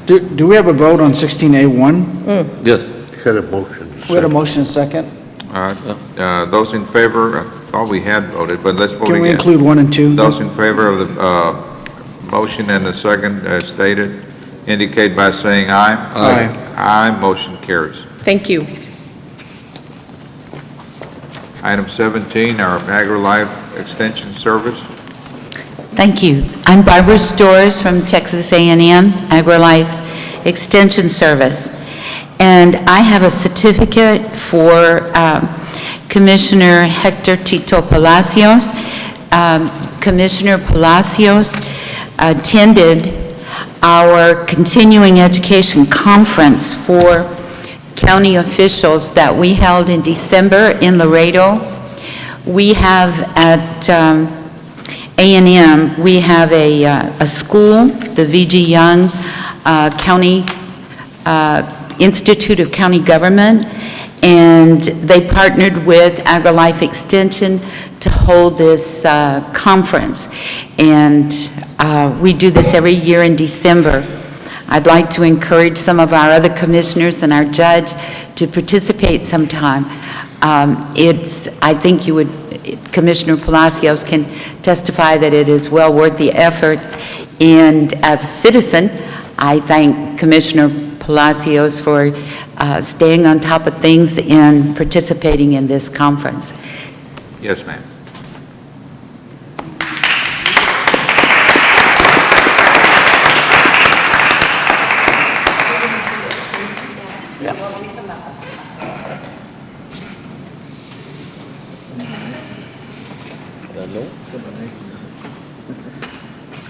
Do we have a vote on 16A1? Yes. Had a motion. We had a motion and second. All right. Those in favor, I thought we had voted, but let's vote again. Can we include 1 and 2? Those in favor of the motion and the second as stated, indicate by saying aye. Aye. Aye, motion carries. Thank you. Item 17, our AgriLife Extension Service. Thank you. I'm Barbara Storrs from Texas A&M AgriLife Extension Service. And I have a certificate for Commissioner Hector Tito Palacios. Commissioner Palacios attended our continuing education conference for county officials that we held in December in Laredo. We have at A&M, we have a school, the V.G. Young County Institute of County Government, and they partnered with AgriLife Extension to hold this conference. And we do this every year in December. I'd like to encourage some of our other commissioners and our judge to participate sometime. I think you would, Commissioner Palacios can testify that it is well worth the effort. And as a citizen, I thank Commissioner Palacios for staying on top of things and participating in this conference. Yes, ma'am.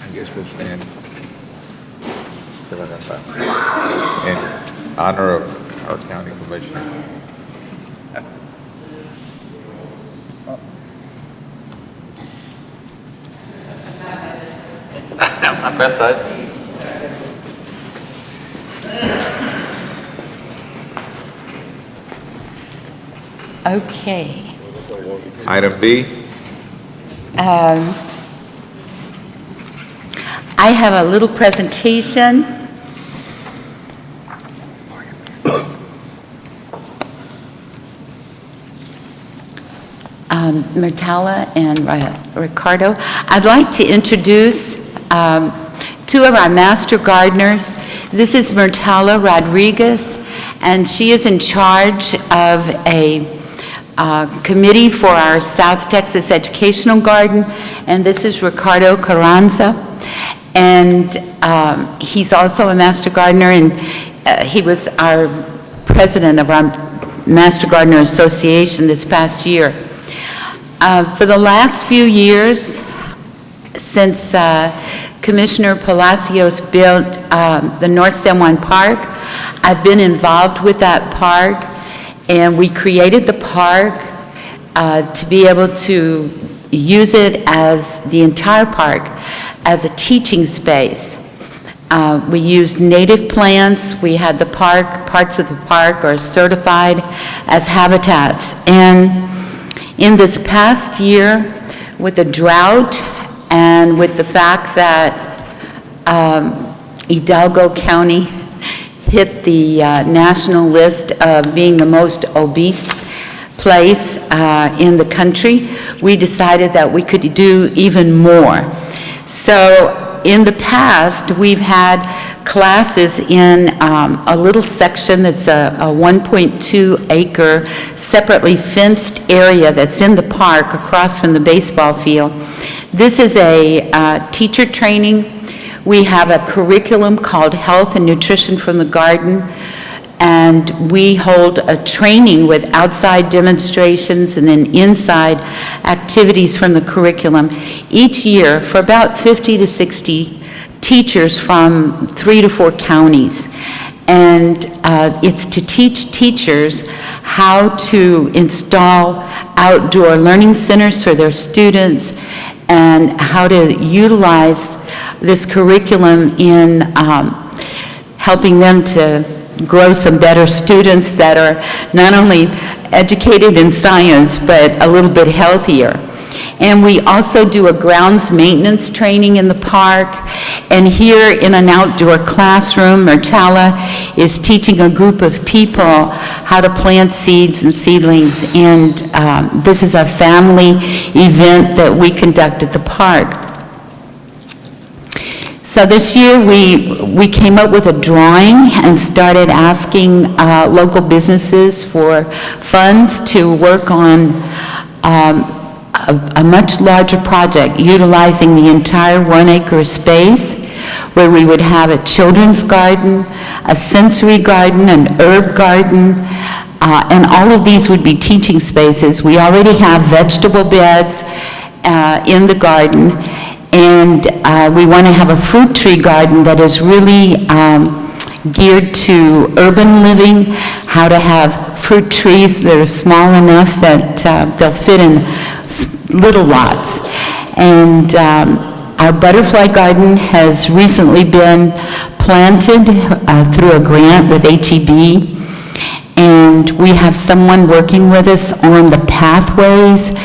I guess we'll stand in honor of our county commissioner. My best side. Okay. Item B. I have a little presentation. Myrtala and Ricardo. I'd like to introduce 2 of our master gardeners. This is Myrtala Rodriguez, and she is in charge of a committee for our South Texas Educational Garden, and this is Ricardo Carranza. And he's also a master gardener, and he was our president of our Master Gardener Association this past year. For the last few years, since Commissioner Palacios built the North San Juan Park, I've been involved with that park, and we created the park to be able to use it as the entire park as a teaching space. We used native plants. We had the park, parts of the park are certified as habitats. And in this past year, with the drought and with the fact that Hidalgo County hit the national list of being the most obese place in the country, we decided that we could do even more. So in the past, we've had classes in a little section that's a 1.2 acre separately fenced area that's in the park across from the baseball field. This is a teacher training. We have a curriculum called Health and Nutrition from the Garden, and we hold a training with outside demonstrations and then inside activities from the curriculum each year for about 50 to 60 teachers from 3 to 4 counties. And it's to teach teachers how to install outdoor learning centers for their students and how to utilize this curriculum in helping them to grow some better students that are not only educated in science, but a little bit healthier. And we also do a grounds maintenance training in the park. And here in an outdoor classroom, Myrtala is teaching a group of people how to plant seeds and seedlings. And this is a family event that we conduct at the park. So this year, we came up with a drawing and started asking local businesses for funds to work on a much larger project, utilizing the entire 1 acre space, where we would have a children's garden, a sensory garden, an herb garden, and all of these would be teaching spaces. We already have vegetable beds in the garden, and we want to have a fruit tree garden that is really geared to urban living, how to have fruit trees that are small enough that they'll fit in little lots. And our butterfly garden has recently been planted through a grant with HEB. And we have someone working with us on the pathways.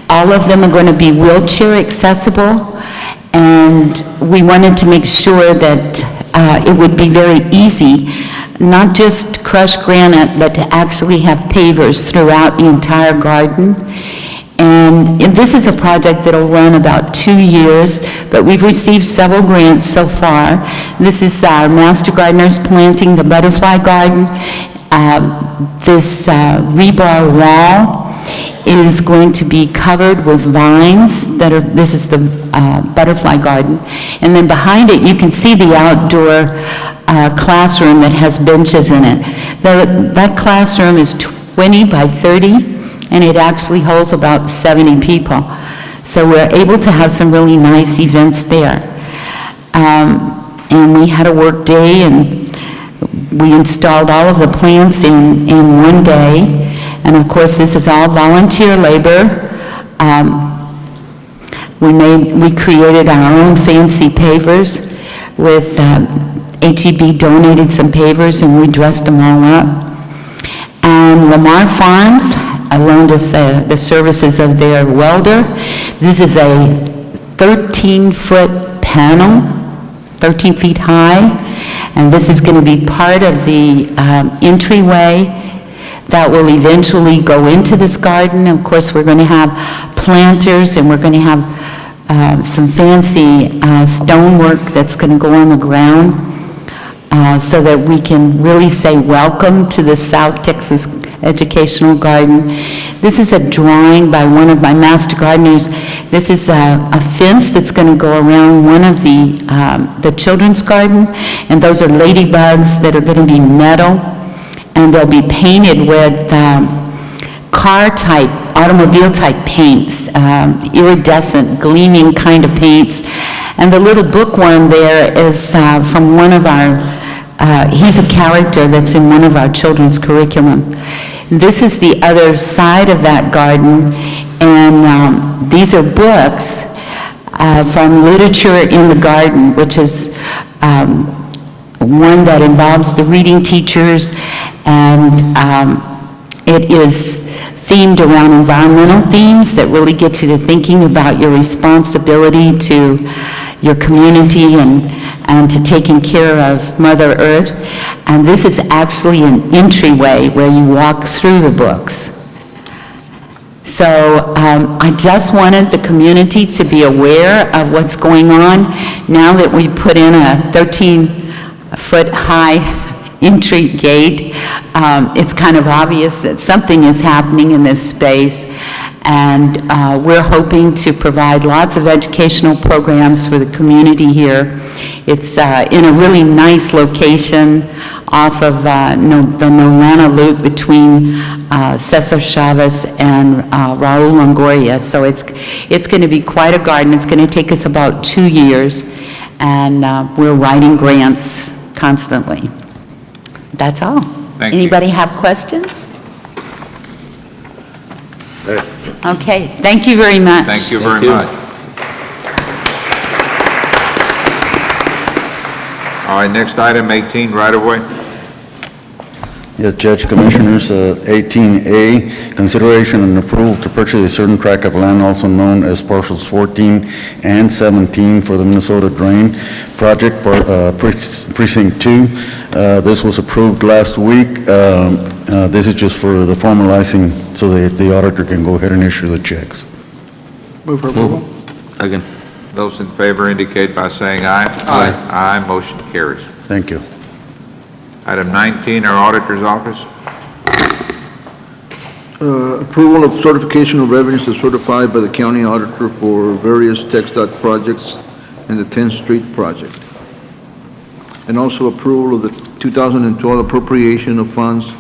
All of them are going to be wheelchair accessible. And we wanted to make sure that it would be very easy, not just crushed granite, but to actually have pavers throughout the entire garden. And this is a project that'll run about 2 years, but we've received several grants so far. This is our Master Gardeners planting the butterfly garden. This rebar wall is going to be covered with vines that are, this is the butterfly garden. And then behind it, you can see the outdoor classroom that has benches in it. That classroom is 20 by 30, and it actually holds about 70 people. So we're able to have some really nice events there. And we had a work day, and we installed all of the plants in one day. And of course, this is all volunteer labor. We created our own fancy pavers with, HEB donated some pavers and we dressed them all up. And Lamar Farms loaned us the services of their welder. This is a 13-foot panel, 13 feet high, and this is going to be part of the entryway that will eventually go into this garden. Of course, we're going to have planters, and we're going to have some fancy stonework that's going to go on the ground so that we can really say welcome to the South Texas Educational Garden. This is a drawing by one of my master gardeners. This is a fence that's going to go around one of the children's garden, and those are ladybugs that are going to be metal, and they'll be painted with car-type, automobile-type paints, iridescent, gleaming kind of paints. And the little bookworm there is from one of our, he's a character that's in one of our children's curriculum. This is the other side of that garden, and these are books from Literature in the Garden, which is one that involves the reading teachers, and it is themed around environmental themes that really get you to thinking about your responsibility to your community and to taking care of Mother Earth. And this is actually an entryway where you walk through the books. So I just wanted the community to be aware of what's going on now that we put in a 13-foot high entry gate. It's kind of obvious that something is happening in this space, and we're hoping to provide lots of educational programs for the community here. It's in a really nice location off of the Nolana Loop between Cesar Chavez and Raul Longoria. So it's going to be quite a garden. It's going to take us about 2 years, and we're writing grants constantly. That's all. Thank you. Anybody have questions? Okay, thank you very much. Thank you very much. All right, next item, 18, right-of-way. Yes, Judge, Commissioners, 18A, consideration and approval to purchase a certain tract of land also known as parcels 14 and 17 for the Minnesota Drain Project, Precinct 2. This was approved last week. This is just for the formalizing so that the auditor can go ahead and issue the checks. Move for approval. Second. Those in favor indicate by saying aye. Aye. Aye, motion carries. Thank you. Item 19, our auditor's office. Approval of certification of revenues as certified by the county auditor for various TxDOT projects and the 10th Street project. And also approval of the 2012 appropriation of funds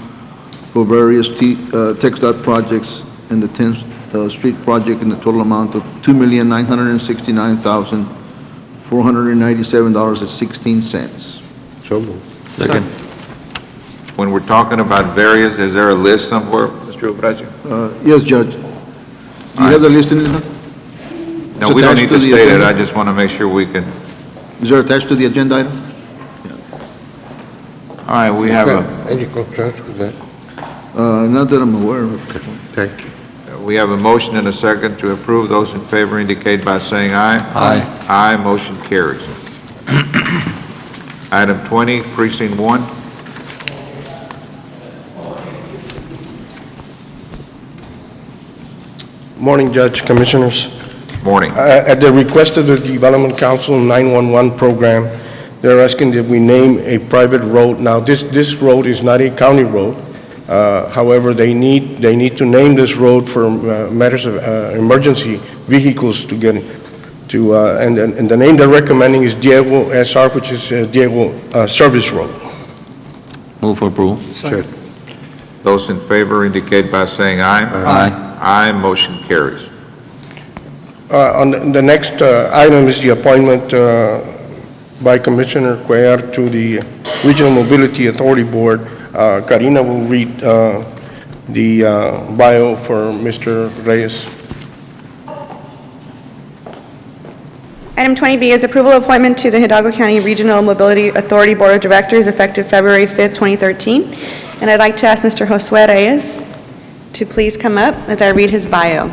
for various TxDOT projects and the 10th Street project in the total amount of $2,969,497.16. So moved. Second. When we're talking about various, is there a list somewhere, Mr. Obracio? Yes, Judge. Do you have the list in there? No, we don't need to state it, I just want to make sure we can. Is there attached to the agenda item? All right, we have Any concerns with that? Not that I'm aware of. Thank you. we have a motion and a second to approve. Those in favor indicate by saying aye. Aye. Aye, motion carries. Item 20, Precinct 1. Morning, Judge, Commissioners. Morning. At the request of the Development Council 911 program, they're asking that we name a private road. Now, this road is not a county road. However, they need to name this road for matters of emergency vehicles to get to, and the name they're recommending is Diego SR, which is Diego Service Road. Move for approval. Second. Those in favor indicate by saying aye. Aye. Aye, motion carries. On the next item is the appointment by Commissioner Cuellar to the Regional Mobility Authority Board. Karina will read the bio for Mr. Reyes. Item 20B is approval of appointment to the Hidalgo County Regional Mobility Authority Board of Directors effective February 5th, 2013. And I'd like to ask Mr. Josue Reyes to please come up as I read his bio.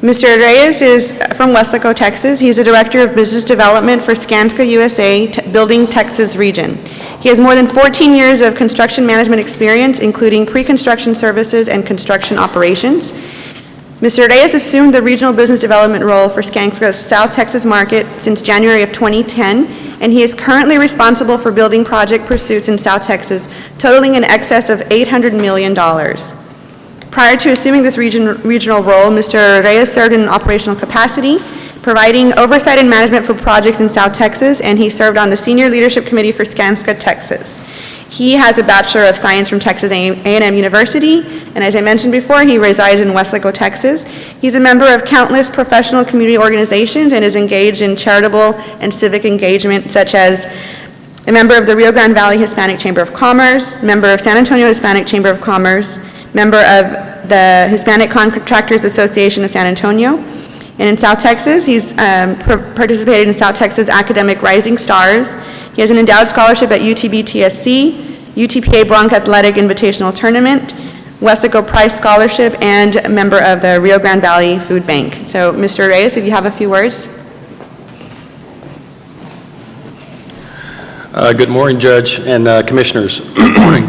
Mr. Reyes is from Weslaco, Texas. He's a Director of Business Development for Skanska USA Building Texas Region. He has more than 14 years of construction management experience, including pre-construction services and construction operations. Mr. Reyes assumed the Regional Business Development role for Skanska's South Texas market since January of 2010, and he is currently responsible for building project pursuits in South Texas totaling in excess of $800 million. Prior to assuming this regional role, Mr. Reyes served in an operational capacity, providing oversight and management for projects in South Texas, and he served on the Senior Leadership Committee for Skanska, Texas. He has a Bachelor of Science from Texas A&M University, and as I mentioned before, he resides in Weslaco, Texas. He's a member of countless professional community organizations and is engaged in charitable and civic engagement, such as a member of the Rio Grande Valley Hispanic Chamber of Commerce, member of San Antonio Hispanic Chamber of Commerce, member of the Hispanic Contractors Association of San Antonio. And in South Texas, he's participated in South Texas Academic Rising Stars. He has an endowed scholarship at UTBTSC, UTPA Bronc Athletic Invitational Tournament, Weslaco Prize Scholarship, and a member of the Rio Grande Valley Food Bank. So, Mr. Reyes, if you have a few words. Good morning, Judge and Commissioners. Good morning.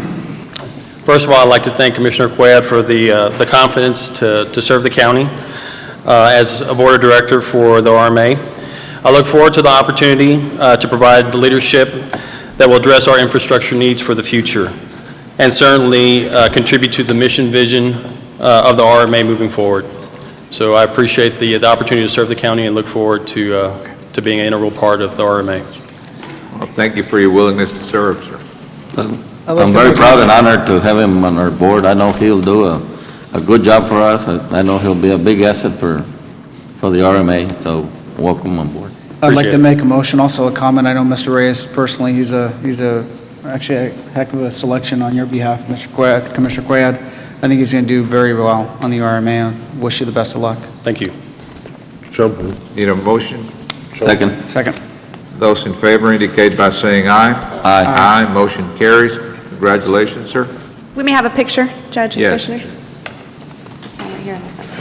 First of all, I'd like to thank Commissioner Cuellar for the confidence to serve the county as a board of director for the RMA. I look forward to the opportunity to provide the leadership that will address our infrastructure needs for the future and certainly contribute to the mission vision of the RMA moving forward. So I appreciate the opportunity to serve the county and look forward to being an integral part of the RMA. Well, thank you for your willingness to serve, sir. I'm very proud and honored to have him on our board. I know he'll do a good job for us. I know he'll be a big asset for the RMA, so welcome on board. I'd like to make a motion, also a comment. I know Mr. Reyes personally, he's actually a heck of a selection on your behalf, Mr. Cuellar, Commissioner Cuellar. I think he's going to do very well on the RMA, and wish you the best of luck. Thank you. So moved. Need a motion? Second. Second. Those in favor indicate by saying aye. Aye. Aye, motion carries. Congratulations, sir. We may have a picture, Judge and Yes. Commissioners. This one right here in the front.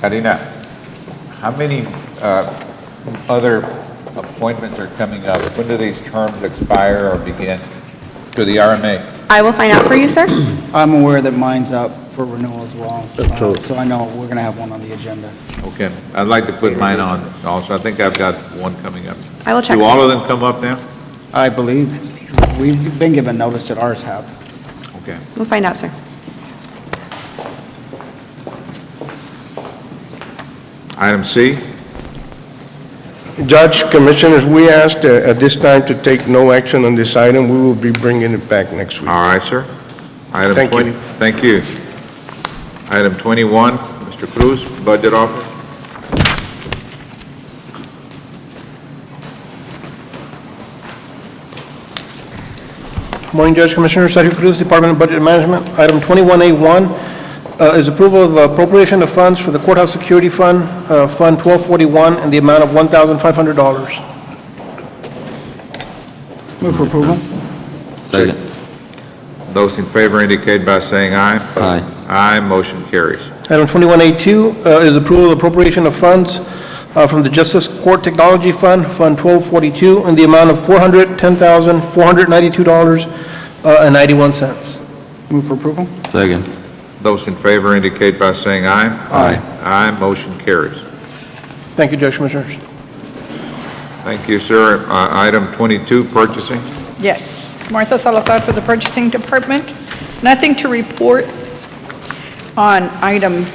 Karina, how many other appointments are coming up? When do these terms expire or begin to the RMA? I will find out for you, sir. I'm aware that mine's up for renewal as well, So- so I know we're going to have one on the agenda. Okay, I'd like to put mine on also. I think I've got one coming up. I will check. Do sir. all of them come up now? I believe we've been given notice that ours have. Okay. We'll find out, sir. Item C, Judge, Commissioners, we asked at this time to take no action on this item. We will be bringing it back next week. all right, sir. Item Thank you. 20. Thank you. Item 21, Mr. Cruz, Budget Office. Morning, Judge, Commissioners. Sergio Cruz, Department of Budget Management. Item 21A1 is approval of appropriation of funds for the Courthouse Security Fund, Fund 1241, in the amount of $1,500. Move for approval. Second. Those in favor indicate by saying aye. Aye. Aye, motion carries. Item 21A2 is approval of appropriation of funds from the Justice Court Technology Fund, Fund 1242, in the amount of $410,492.91. Move for approval. Second. Those in favor indicate by saying aye. Aye. Aye, motion carries. Thank you, Judge, Commissioners. Thank you, sir. Item 22, purchasing. Yes. Martha Salazar for the Purchasing Department. Nothing to report on item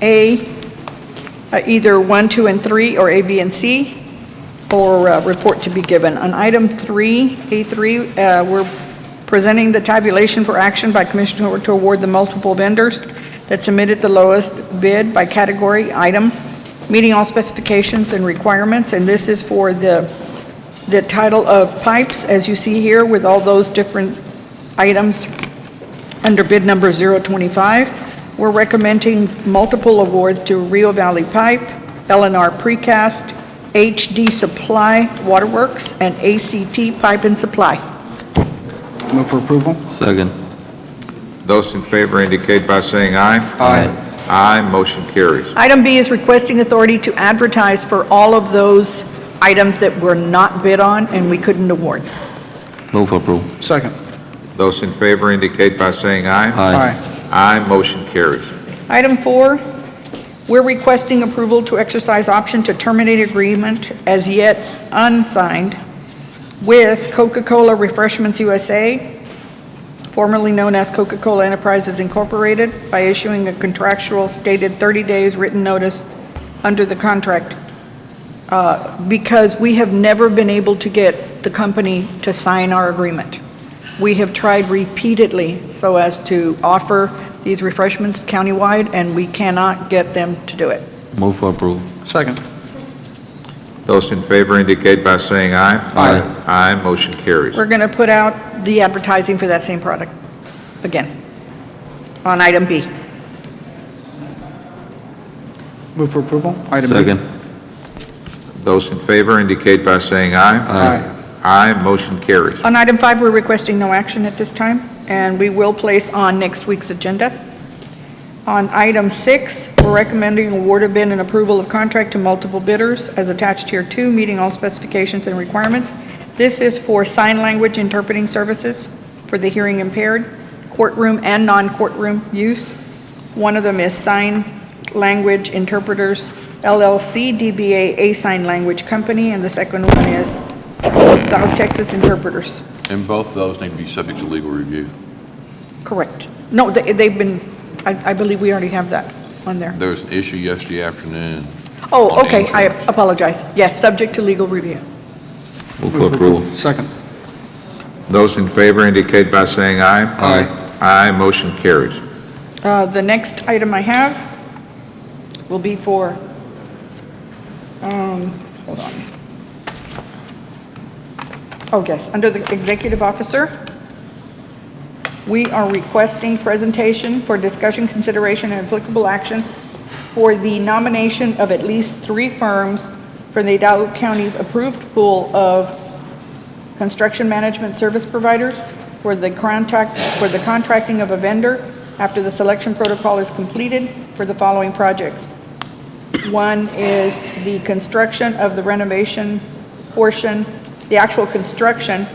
A, either 1, 2, and 3, or A, B, and C, or report to be given. On item 3, A3, we're presenting the tabulation for action by Commissioner to award the multiple vendors that submitted the lowest bid by category item, meeting all specifications and requirements, and this is for the title of pipes, as you see here, with all those different items under bid number 025. We're recommending multiple awards to Rio Valley Pipe, L&R Precast, HD Supply Waterworks, and ACT Pipe and Supply. Move for approval. Second. Those in favor indicate by saying aye. Aye. Aye, motion carries. Item B is requesting authority to advertise for all of those items that were not bid on and we couldn't award. Move for approval. Second. Those in favor indicate by saying aye. Aye. Aye, motion carries. Item 4, we're requesting approval to exercise option to terminate agreement as yet unsigned with Coca-Cola Refreshments USA, formerly known as Coca-Cola Enterprises Incorporated, by issuing a contractual stated 30 days written notice under the contract, because we have never been able to get the company to sign our agreement. We have tried repeatedly so as to offer these refreshments countywide, and we cannot get them to do it. Move for approval. Second. Those in favor indicate by saying aye. Aye. Aye, motion carries. We're going to put out the advertising for that same product again on item B. Move for approval. Item B. Second. Those in favor indicate by saying aye. Aye. Aye, motion carries. On item 5, we're requesting no action at this time, and we will place on next week's agenda. On item 6, we're recommending award of bid and approval of contract to multiple bidders as attached here 2, meeting all specifications and requirements. This is for sign language interpreting services for the hearing impaired, courtroom and non-courtroom use. One of them is Sign Language Interpreters LLC, DBA A Sign Language Company, and the second one is South Texas Interpreters. And both of those need to be subject to legal review. Correct. No, they've been, I believe we already have that on there. There was an issue yesterday afternoon. on Oh, the okay, I insurance. apologize. Yes, subject to legal review. Move for approval. Second. Those in favor indicate by saying aye. Aye. Aye, motion carries. The next item I have will be for, hold on. Oh, yes, under the executive officer, we are requesting presentation for discussion, consideration, and applicable action for the nomination of at least 3 firms for the Hidalgo County's approved pool of construction management service providers for the contracting of a vendor after the selection protocol is completed for the following projects. One is the construction of the renovation portion, the actual construction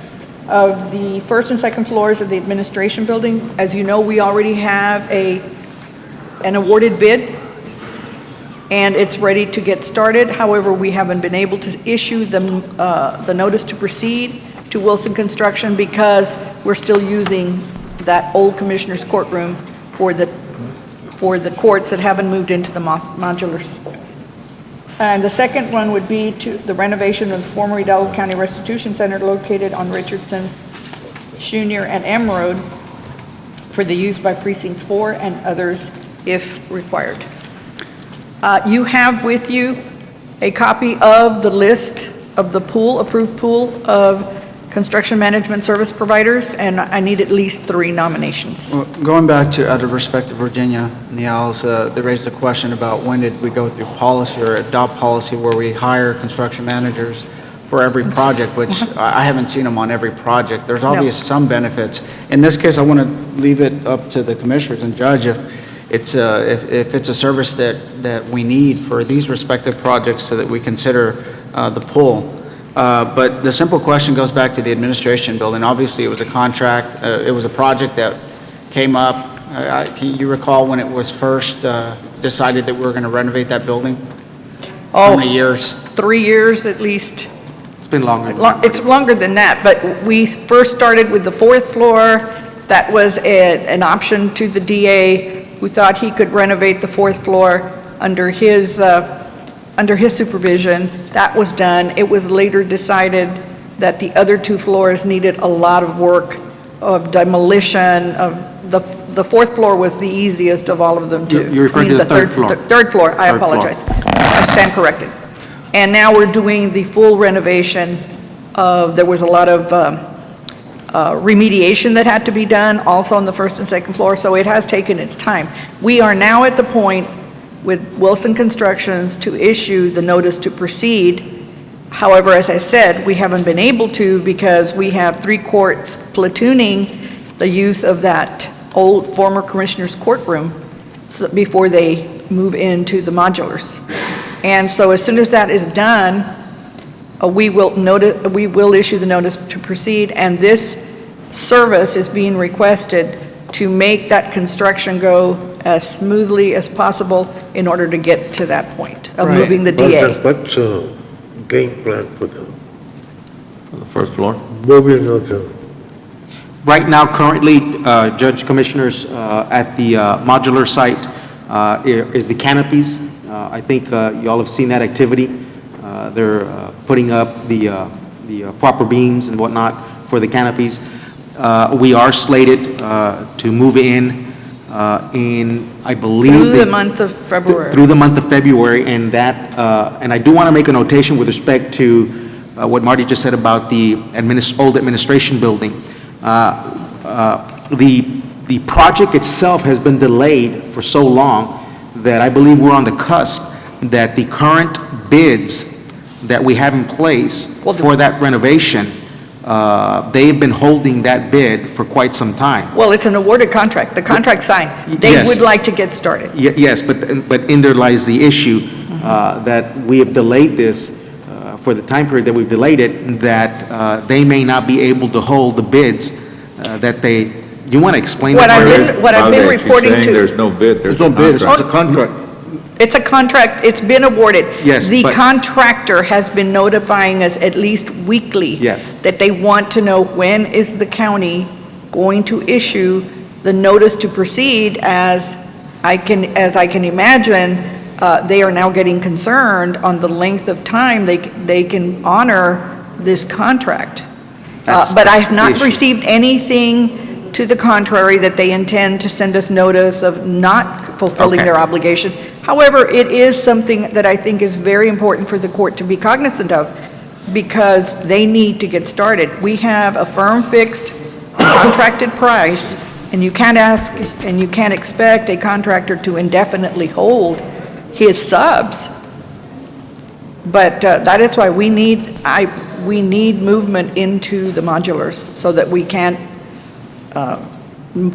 of the first and second floors of the administration building. As you know, we already have an awarded bid, and it's ready to get started. However, we haven't been able to issue the notice to proceed to Wilson Construction because we're still using that old commissioner's courtroom for the courts that haven't moved into the modulars. And the second one would be to the renovation of the former Hidalgo County Restitution Center located on Richardson, Junior, and M Road for the use by Precinct 4 and others if required. You have with you a copy of the list of the pool, approved pool of construction management service providers, and I need at least 3 nominations. Well, going back to, out of respect to Virginia Nials, they raised a question about when did we go through policy or adopt policy where we hire construction managers for every project, which I haven't seen them on every project. There's obviously some benefits. In this case, I want to leave it up to the commissioners and judge if it's a service that we need for these respective projects so that we consider the pool. But the simple question goes back to the administration building. Obviously, it was a contract, it was a project that came up. Can you recall when it was first decided that we were going to renovate that building? How many years? 3 years at least. It's been longer. It's longer than that, but we first started with the 4th floor. That was an option to the DA, who thought he could renovate the 4th floor under his supervision. That was done. It was later decided that the other 2 floors needed a lot of work of demolition of the 4th floor was the easiest of all of them too. You're referring to the 3rd floor. The 3rd floor, I apologize. I stand corrected. And now we're doing the full renovation of, there was a lot of remediation that had to be done also on the 1st and 2nd floor, so it has taken its time. We are now at the point with Wilson Constructions to issue the notice to proceed. However, as I said, we haven't been able to because we have 3 courts platooning the use of that old former commissioner's courtroom before they move into the modulars. And so as soon as that is done, we will issue the notice to proceed, and this service is being requested to make that construction go as smoothly as possible in order to get to that point of moving the DA. What's the game plan for the first floor? moving of the? Right now, currently, Judge Commissioners, at the modular site is the canopies. I think you all have seen that activity. They're putting up the proper beams and whatnot for the canopies. We are slated to move in, I believe. Through the month of February. Through the month of February, and that, and I do want to make a notation with respect to what Marty just said about the old administration building. The project itself has been delayed for so long that I believe we're on the cusp that the current bids that we have in place for that renovation, they've been holding that bid for quite some time. Well, it's an awarded contract. The contract's signed. They would like to get started. Yes, but in there lies the issue that we have delayed this for the time period that we've delayed it, that they may not be able to hold the bids that they, you want to explain that? What I've been reporting to. There's no bid, there's no bid, it's a contract. It's a contract, it's been awarded. Yes, The but- contractor has been notifying us at least weekly. Yes. That they want to know when is the county going to issue the notice to proceed. As I can imagine, they are now getting concerned on the length of time they can honor this contract. But I have not received anything to the contrary, that they intend to send us notice of not fulfilling Okay. their obligation. However, it is something that I think is very important for the court to be cognizant of, because they need to get started. We have a firm fixed contracted price, and you can't ask and you can't expect a contractor to indefinitely hold his subs. But that is why we need movement into the modulars so that we can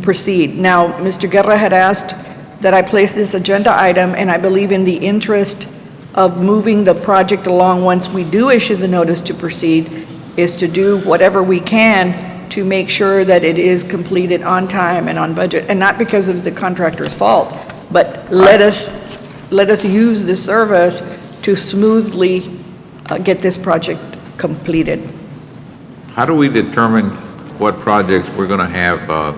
proceed. Now, Mr. Guerra had asked that I place this agenda item, and I believe in the interest of moving the project along once we do issue the notice to proceed, is to do whatever we can to make sure that it is completed on time and on budget, and not because of the contractor's fault, but let us use this service to smoothly get this project completed. How do we determine what projects we're going to have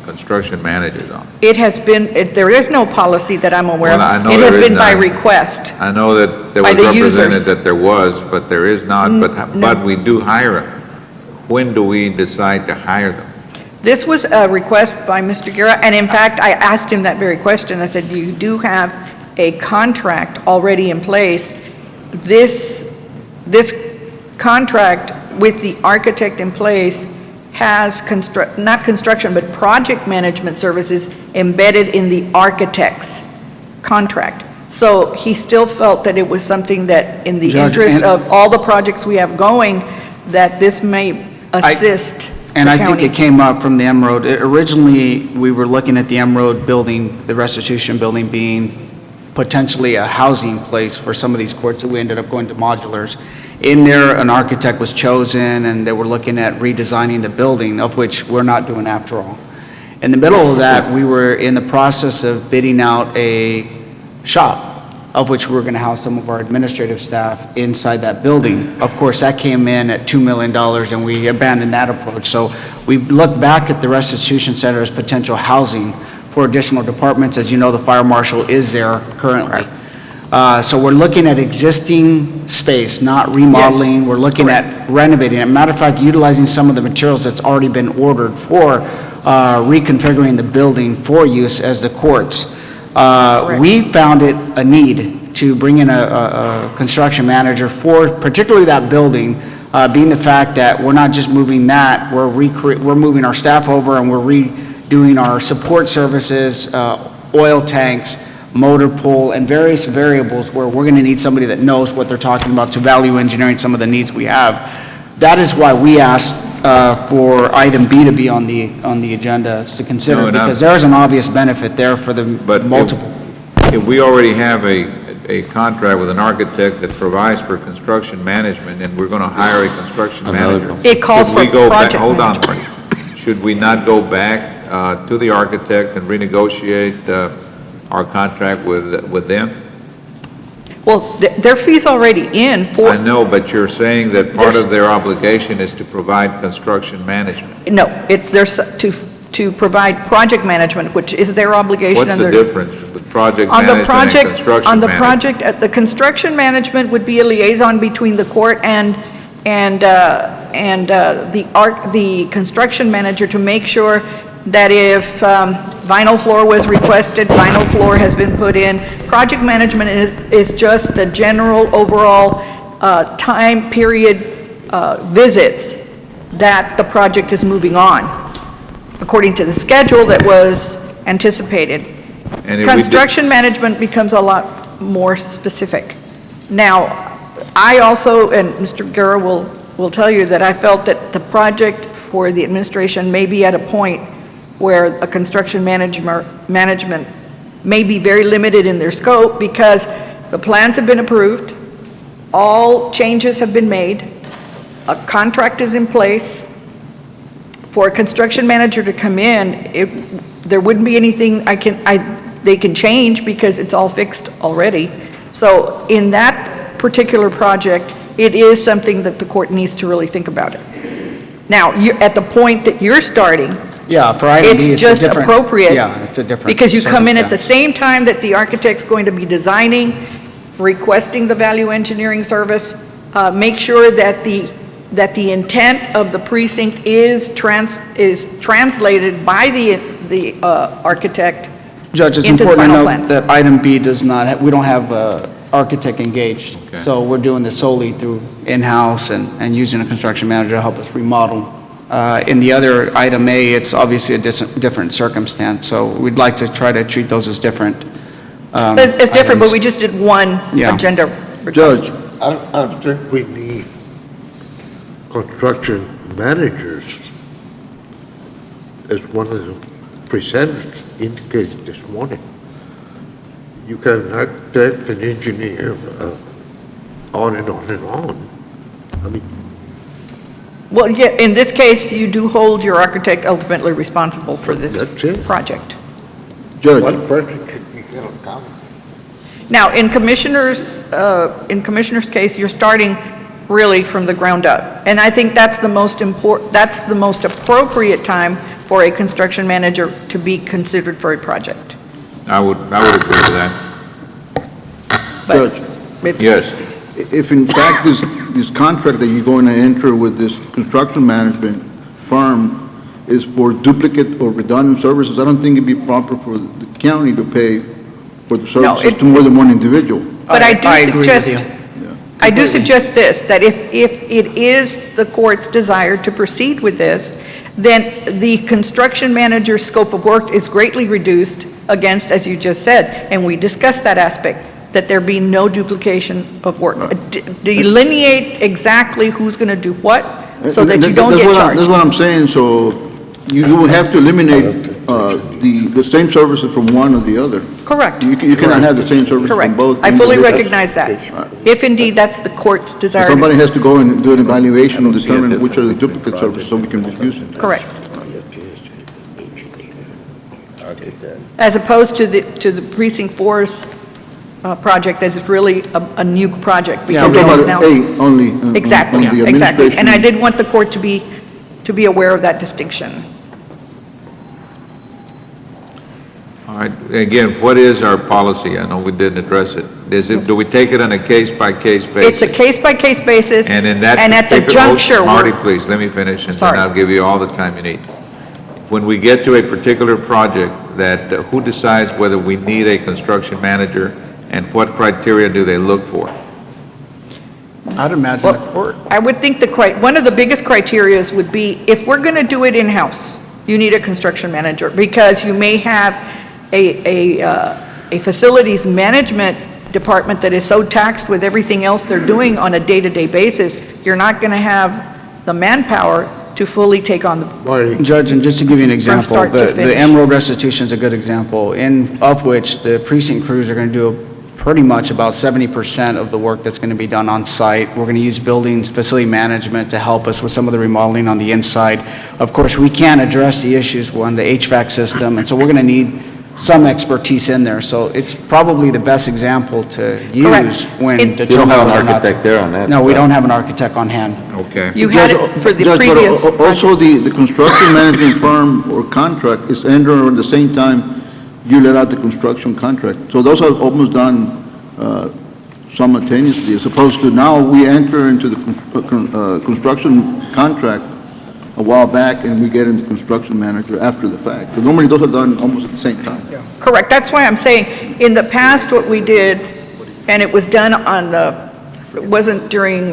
construction managers on? It has been, there is no policy that I'm aware of. Well, I know It has there is been by none. request. I know that there By was the represented users. that there was, but there is not, but we do hire them. When do we decide to hire them? This was a request by Mr. Guerra, and in fact, I asked him that very question. I said, you do have a contract already in place. This contract with the architect in place has not construction, but project management services embedded in the architect's contract. So he still felt that it was something that, in the Judge, interest and- of all the projects we have going, that this may assist And the I think county. it came up from the M-Road. Originally, we were looking at the M-Road building, the restitution building being potentially a housing place for some of these courts that we ended up going to modulars. In there, an architect was chosen, and they were looking at redesigning the building, of which we're not doing after all. In the middle of that, we were in the process of bidding out a shop, of which we were going to house some of our administrative staff inside that building. Of course, that came in at $2 million, and we abandoned that approach. So we looked back at the restitution center as potential housing for additional departments. As you know, the fire marshal is there currently. So we're looking at existing space, not remodeling. We're looking at renovating. As a matter of fact, utilizing some of the materials that's already been ordered for reconfiguring the building for use as the courts. We found it a need to bring in a construction manager for particularly that building, being the fact that we're not just moving that, we're moving our staff over, and we're redoing our support services, oil tanks, motor pool, and various variables where we're going to need somebody that knows what they're talking about to value engineering some of the needs we have. That is why we asked for item B to be on the agenda to consider, No, and because there is an obvious benefit there for the But multiple. If we already have a contract with an architect that provides for construction management, and we're going to hire a construction manager. It calls should we for go back- project Hold on, Marty. Should we not go back to the architect and renegotiate our contract with them? Well, their fee's already in for. I know, but you're saying that part There's- of their obligation is to provide construction management. No, it's to provide project management, which is their obligation What's under. the difference with project On the management and project, construction on the management? project, the construction management would be a liaison between the court and the construction manager to make sure that if vinyl floor was requested, vinyl floor has been put in. Project management is just the general overall time period visits that the project is moving on, according to the schedule that was anticipated. And if we did- Construction management becomes a lot more specific. Now, I also, and Mr. Guerra will tell you that I felt that the project for the administration may be at a point where a construction management may be very limited in their scope because the plans have been approved, all changes have been made, a contract is in place. For a construction manager to come in, there wouldn't be anything they can change because it's all fixed already. So in that particular project, it is something that the court needs to really think about it. Now, at the point that you're starting, Yeah, for item B, it's it's a just different. appropriate. Yeah, it's a different. Because you come in at the circumstance. same time that the architect's going to be designing, requesting the value engineering service, make sure that the that the intent of the precinct is translated by the architect Judge, it's into the important to final note plans. that item B does not, we don't have architect engaged. Okay. So we're doing this solely through in-house and using a construction manager to help us remodel. In the other item A, it's obviously a different circumstance, so we'd like to try to treat those as different. It's different, but items. we just did one Yeah. agenda request. Judge, I don't think we need construction managers, as one of the presenters indicated this morning. You can have an architect, an engineer, on and on and on. I mean, Well, yeah, in this case, you do hold your architect ultimately responsible for this That's it. project. Judge, one person should be held accountable. Now, in Commissioner's case, you're starting really from the ground up. And I think that's the most that's the most appropriate time for a construction manager to be considered for a project. I would agree with that. Judge, It's- Yes. if in fact this contract that you're going to enter with this construction management firm is for duplicate or redundant services, I don't think it'd be proper for the county to pay for the services to more than one individual. But I agree do with suggest, you. I do suggest this, that if it is the court's desire to proceed with this, then the construction manager's scope of work is greatly reduced against, as you just said, and we discussed that aspect, that there be no duplication of work. Delineate exactly who's going to do what, so that you don't get That's charged. what I'm saying, so you will have to eliminate the same services from one or the other. Correct. You cannot have the same service from Correct. both. I fully individuals. recognize that. If indeed that's the court's desire. Somebody has to go and do an evaluation and determine which are the duplicate services so we can reduce it. Correct. As opposed to the Precinct 4's project, that is really a new project. I'm because talking it is about now- A only. Exactly, on the exactly. And I administration. did want the court to be aware of that distinction. All right, again, what is our policy? I know we didn't address it. Do we take it on a case-by-case basis? It's a case-by-case basis. And in that at the particular- juncture, Marty, we're- please, let me finish, and then Sorry. I'll give you all the time you need. When we get to a particular project, who decides whether we need a construction manager, and what criteria do they look for? I'd imagine the court. I would think one of the biggest criterias would be, if we're going to do it in-house, you need a construction manager, because you may have a facilities management department that is so taxed with everything else they're doing on a day-to-day basis, you're not going to have the manpower to fully take on the, Judge, and just to give you an example, start to the finish. Emerald Restitution is a good example, of which the precinct crews are going to do pretty much about 70% of the work that's going to be done on site. We're going to use buildings, facility management to help us with some of the remodeling on the inside. Of course, we can't address the issues on the HVAC system, and so we're going to need some expertise in there. So it's probably the best example to use when You don't determining have an whether or not- architect there on that. No, we don't have an architect on hand. Okay. you had it for the Judge, but previous. Also, the construction management firm or contract is entered at the same time you let out the construction contract. So those are almost done simultaneously, as opposed to now we enter into the construction contract a while back and we get into construction manager after the fact. But normally those are done almost at the same time. Correct, that's why I'm saying, in the past, what we did, and it was done it wasn't during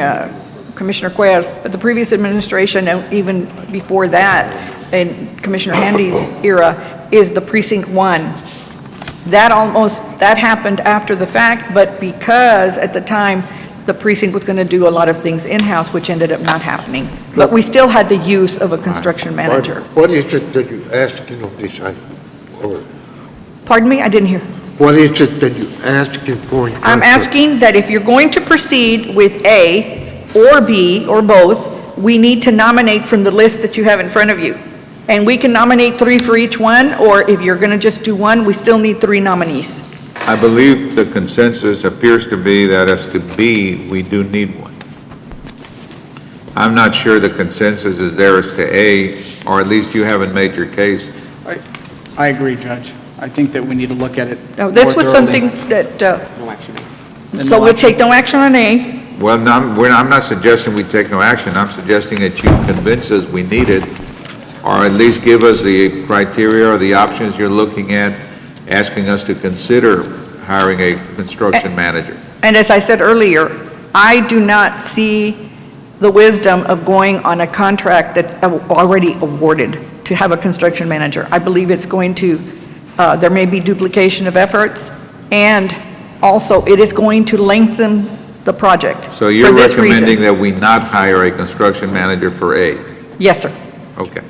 Commissioner Cuevas, but the previous administration, and even before that, in Commissioner Handy's era, is the Precinct 1. That happened after the fact, but because at the time, the precinct was going to do a lot of things in-house, which ended up not happening. But we still had the use of a construction manager. What is it that you're asking of this item? Or Pardon me, I didn't hear. what is it that you're asking for? in I'm contract? asking that if you're going to proceed with A or B or both, we need to nominate from the list that you have in front of you. And we can nominate 3 for each one, or if you're going to just do one, we still need 3 nominees. I believe the consensus appears to be that as to B, we do need one. I'm not sure the consensus is there as to A, or at least you haven't made your case. I agree, Judge. I think that we need to look at it Now, this more was thoroughly. something that, No action. so we'll take no action on A. Well, no, I'm not suggesting we take no action. I'm suggesting that you convince us we need it, or at least give us the criteria or the options you're looking at, asking us to consider hiring a construction manager. And as I said earlier, I do not see the wisdom of going on a contract that's already awarded to have a construction manager. I believe it's going to, there may be duplication of efforts, and also it is going to lengthen the project. So you're for this recommending reason. that we not hire a construction manager for A? Yes, sir. Okay.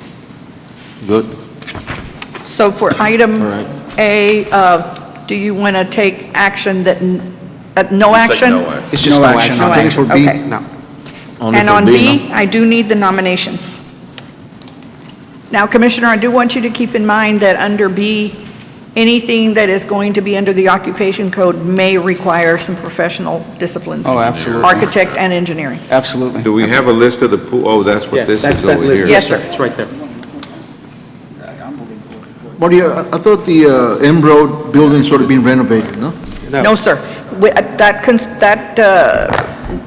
Good. So for item A, do you want to take action that, no action? It's just no action. No I think action, for B, okay. no. And on B, I do need the nominations. Now, Commissioner, I do want you to keep in mind that under B, anything that is going to be under the occupation code may require some professional disciplines. Oh, absolutely. Architect and engineering. Absolutely. Do we have a list of the pool? Oh, that's what Yes, this that's is that over list. here. Yes, sir. It's right there. Marty, I thought the M Road building sort of being renovated, no? No, sir.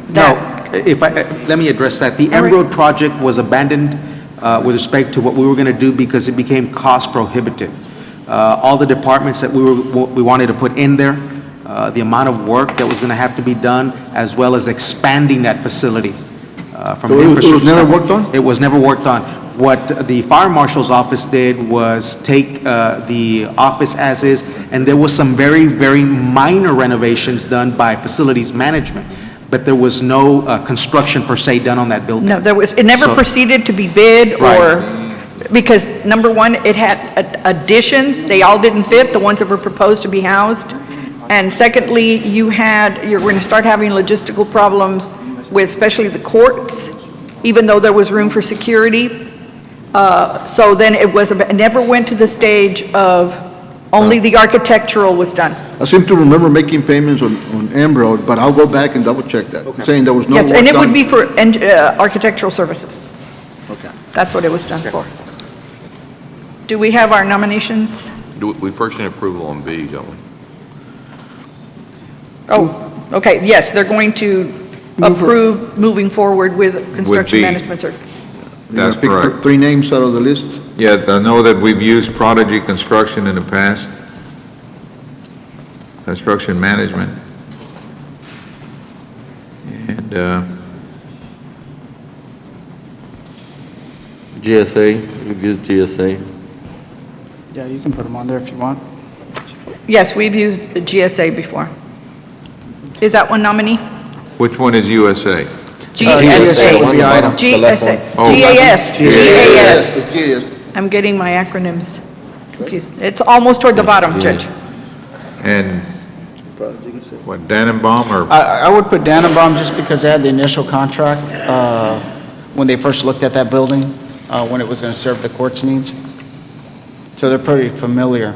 No, if I, let me address that. The M Road project was abandoned with respect to what we were going to do because it became cost prohibitive. All the departments that we wanted to put in there, the amount of work that was going to have to be done, as well as expanding that facility from So an it was infrastructure never standpoint. worked on? It was never worked on. What the fire marshal's office did was take the office as is, and there was some very, very minor renovations done by facilities management, but there was no construction per se done on that building. No, it never So- proceeded to be bid or, because number one, it had additions, they all didn't fit, the ones that were proposed to be housed. And secondly, you're going to start having logistical problems with especially the courts, even though there was room for security. So then it never went to the stage of only the architectural was done. I seem to remember making payments on M Road, but I'll go back and double check that, saying there was no work Yes, done. and it would be for architectural services. Okay. That's what it was done for. Do we have our nominations? We first need approval on B, don't we? Oh, okay, yes, they're going to approve moving forward with construction B. management service. You wanna That's pick correct. three names out of the list? Yeah, I know that we've used Prodigy Construction in the past. Construction management. And, GSA, we use GSA. Yeah, you can put them on there if you want. Yes, we've used GSA before. Is that one nominee? which one is USA? GSA. would be item. GSA. Oh. GAS. It's GAS. GAS. I'm getting my acronyms confused. It's almost toward the bottom, Judge. And what, Dannenbaum or? I would put Dannenbaum just because they had the initial contract when they first looked at that building, when it was going to serve the court's needs. So they're pretty familiar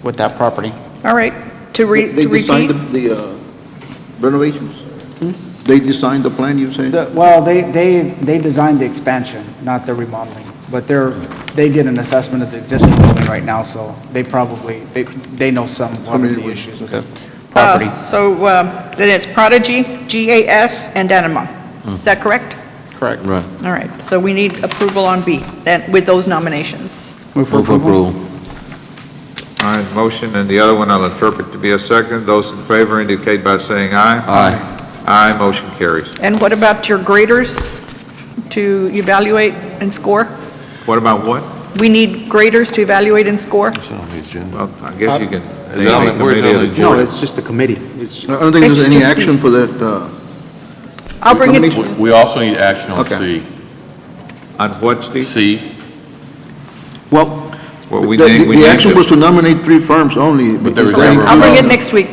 with that property. All right, to They designed repeat? the renovations? They designed the plan, you say? Well, they designed the expansion, not the remodeling. But they did an assessment of the existing building right now, so they probably, they know some of the issues with the property. So then it's Prodigy, GAS, and Dannenbaum. Is that correct? Correct. Right. All right, so we need approval on B, then, with those nominations. Move for approval. All right, motion, and the other one I'll interpret to be a second. Those in favor indicate by saying aye. Aye. Aye, motion carries. And what about your graders to evaluate and score? What about what? We need graders to evaluate and score? It's on the agenda. Well, I guess you can Is name that on a the- where's it committee on of the the No, board. it's just a committee. I don't think there's any action for that. I'll bring it, nomination. We also need action on Okay. C. On what, Steve? C, Well, What we The named- we the named action it. was to nominate 3 firms only. But there was Is that never- included? I'll bring it next week.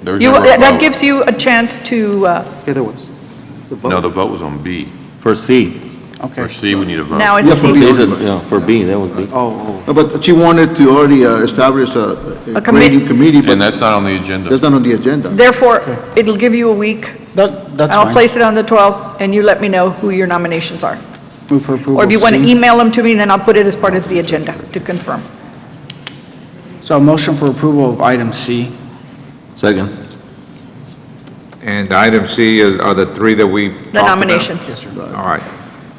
there was You, never a that vote. gives you a chance to, yeah, there was. No, the vote was on B. For C. Okay. For C, we need a vote. now Yeah, it's for C. B. Yeah, for B, that was B. Oh, No, but she wanted to already establish a committee. grading committee, And but that's not on the agenda. that's not on the agenda. Therefore, it'll give you a week. That's I'll fine. place it on the 12th, and you let me know who your nominations are. Move for approval. Or if you want to C. email them to me, then I'll put it as part of the agenda to confirm. So a motion for approval of item C. Second. And item C are the three that we talked about? The nominations. Yes, sir. All right.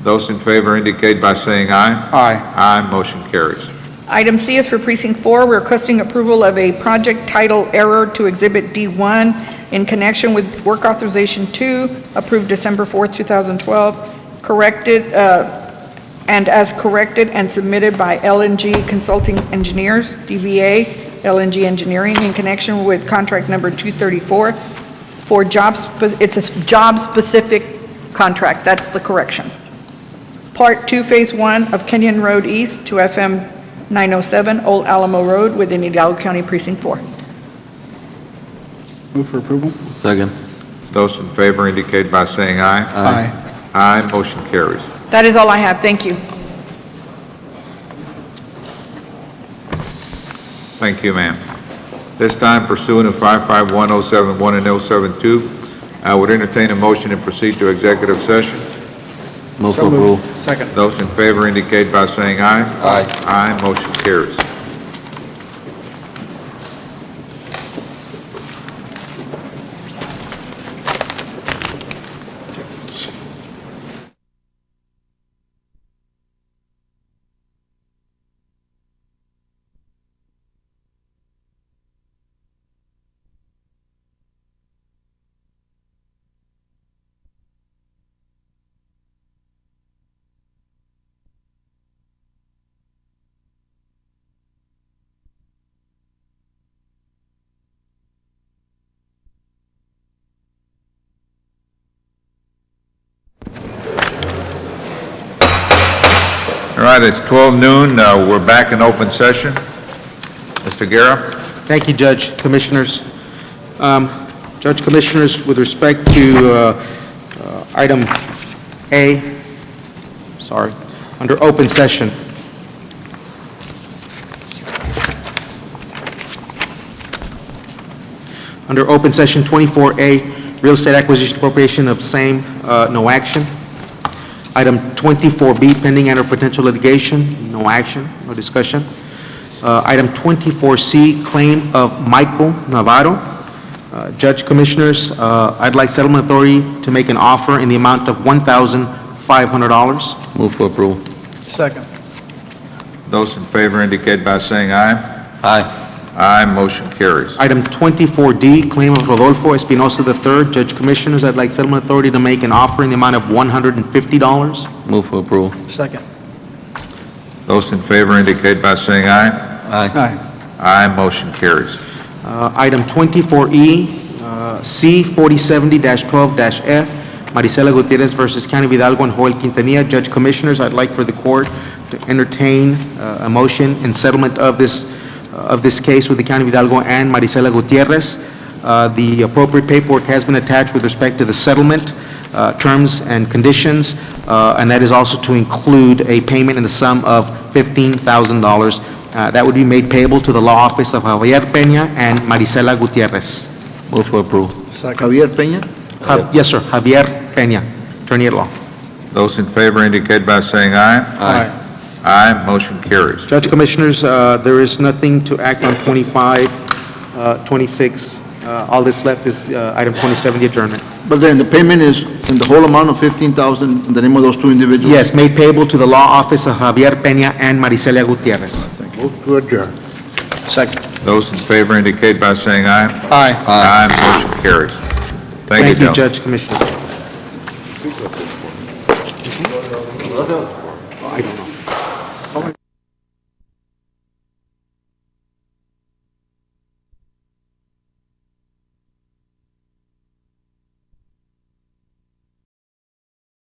Those in favor indicate by saying aye. Aye. Aye, motion carries. Item C is for Precinct 4, we're requesting approval of a project title error to Exhibit D1 in connection with Work Authorization 2, approved December 4th, 2012, corrected, and as corrected and submitted by LNG Consulting Engineers, DBA LNG Engineering, in connection with contract number 234 for it's a job-specific contract, that's the correction. Part 2, Phase 1 of Kenyon Road East to FM 907 Old Alamo Road within Hidalgo County Precinct 4. Move for approval? Second. Those in favor indicate by saying aye. Aye. Aye, motion carries. That is all I have, thank you. Thank you, ma'am. This time pursuant to 551-071 and 072, I would entertain a motion and proceed to executive session. Move for approval. Second. Those in favor indicate by saying aye. Aye. Aye, motion carries. All right, it's 12 noon. We're back in open session. Mr. Guerra? Thank you, Judge, Commissioners. Judge, Commissioners, with respect to item A, under open session. Under open session 24A, real estate acquisition appropriation of same, no action. Item 24B, pending and or potential litigation, no action, no discussion. Item 24C, claim of Michael Navarro. Judge, Commissioners, I'd like settlement authority to make an offer in the amount of $1,500. Move for approval. Second. Those in favor indicate by saying aye. Aye. Aye, motion carries. Item 24D, claim of Rodolfo Espinosa III. Judge, Commissioners, I'd like settlement authority to make an offer in the amount of $150. Move for approval. Second. Those in favor indicate by saying aye. Aye. Aye, motion carries. Item 24E, C4070-12-F, Marisela Gutierrez versus County of Hidalgo and Joel Quintanilla. Judge, Commissioners, I'd like for the court to entertain a motion in settlement of this case with the County of Hidalgo and Marisela Gutierrez. The appropriate paperwork has been attached with respect to the settlement, terms and conditions, and that is also to include a payment in the sum of $15,000. That would be made payable to the law office of Javier Peña and Marisela Gutierrez. Move for approval. Javier Peña? Yes, sir, Javier Peña, attorney at law. Those in favor indicate by saying aye. Aye. Aye, motion carries. Judge, Commissioners, there is nothing to act on 25, 26. All that's left is item 27, the adjournment. But then the payment is in the whole amount of $15,000 in the name of those two individuals? Yes, made payable to the law office of Javier Peña and Marisela Gutierrez. Move to adjourn. Second. Those in favor indicate by saying aye. Aye. Aye, motion carries. Thank you, Thank you, gentlemen. Judge, Commissioner. I don't know.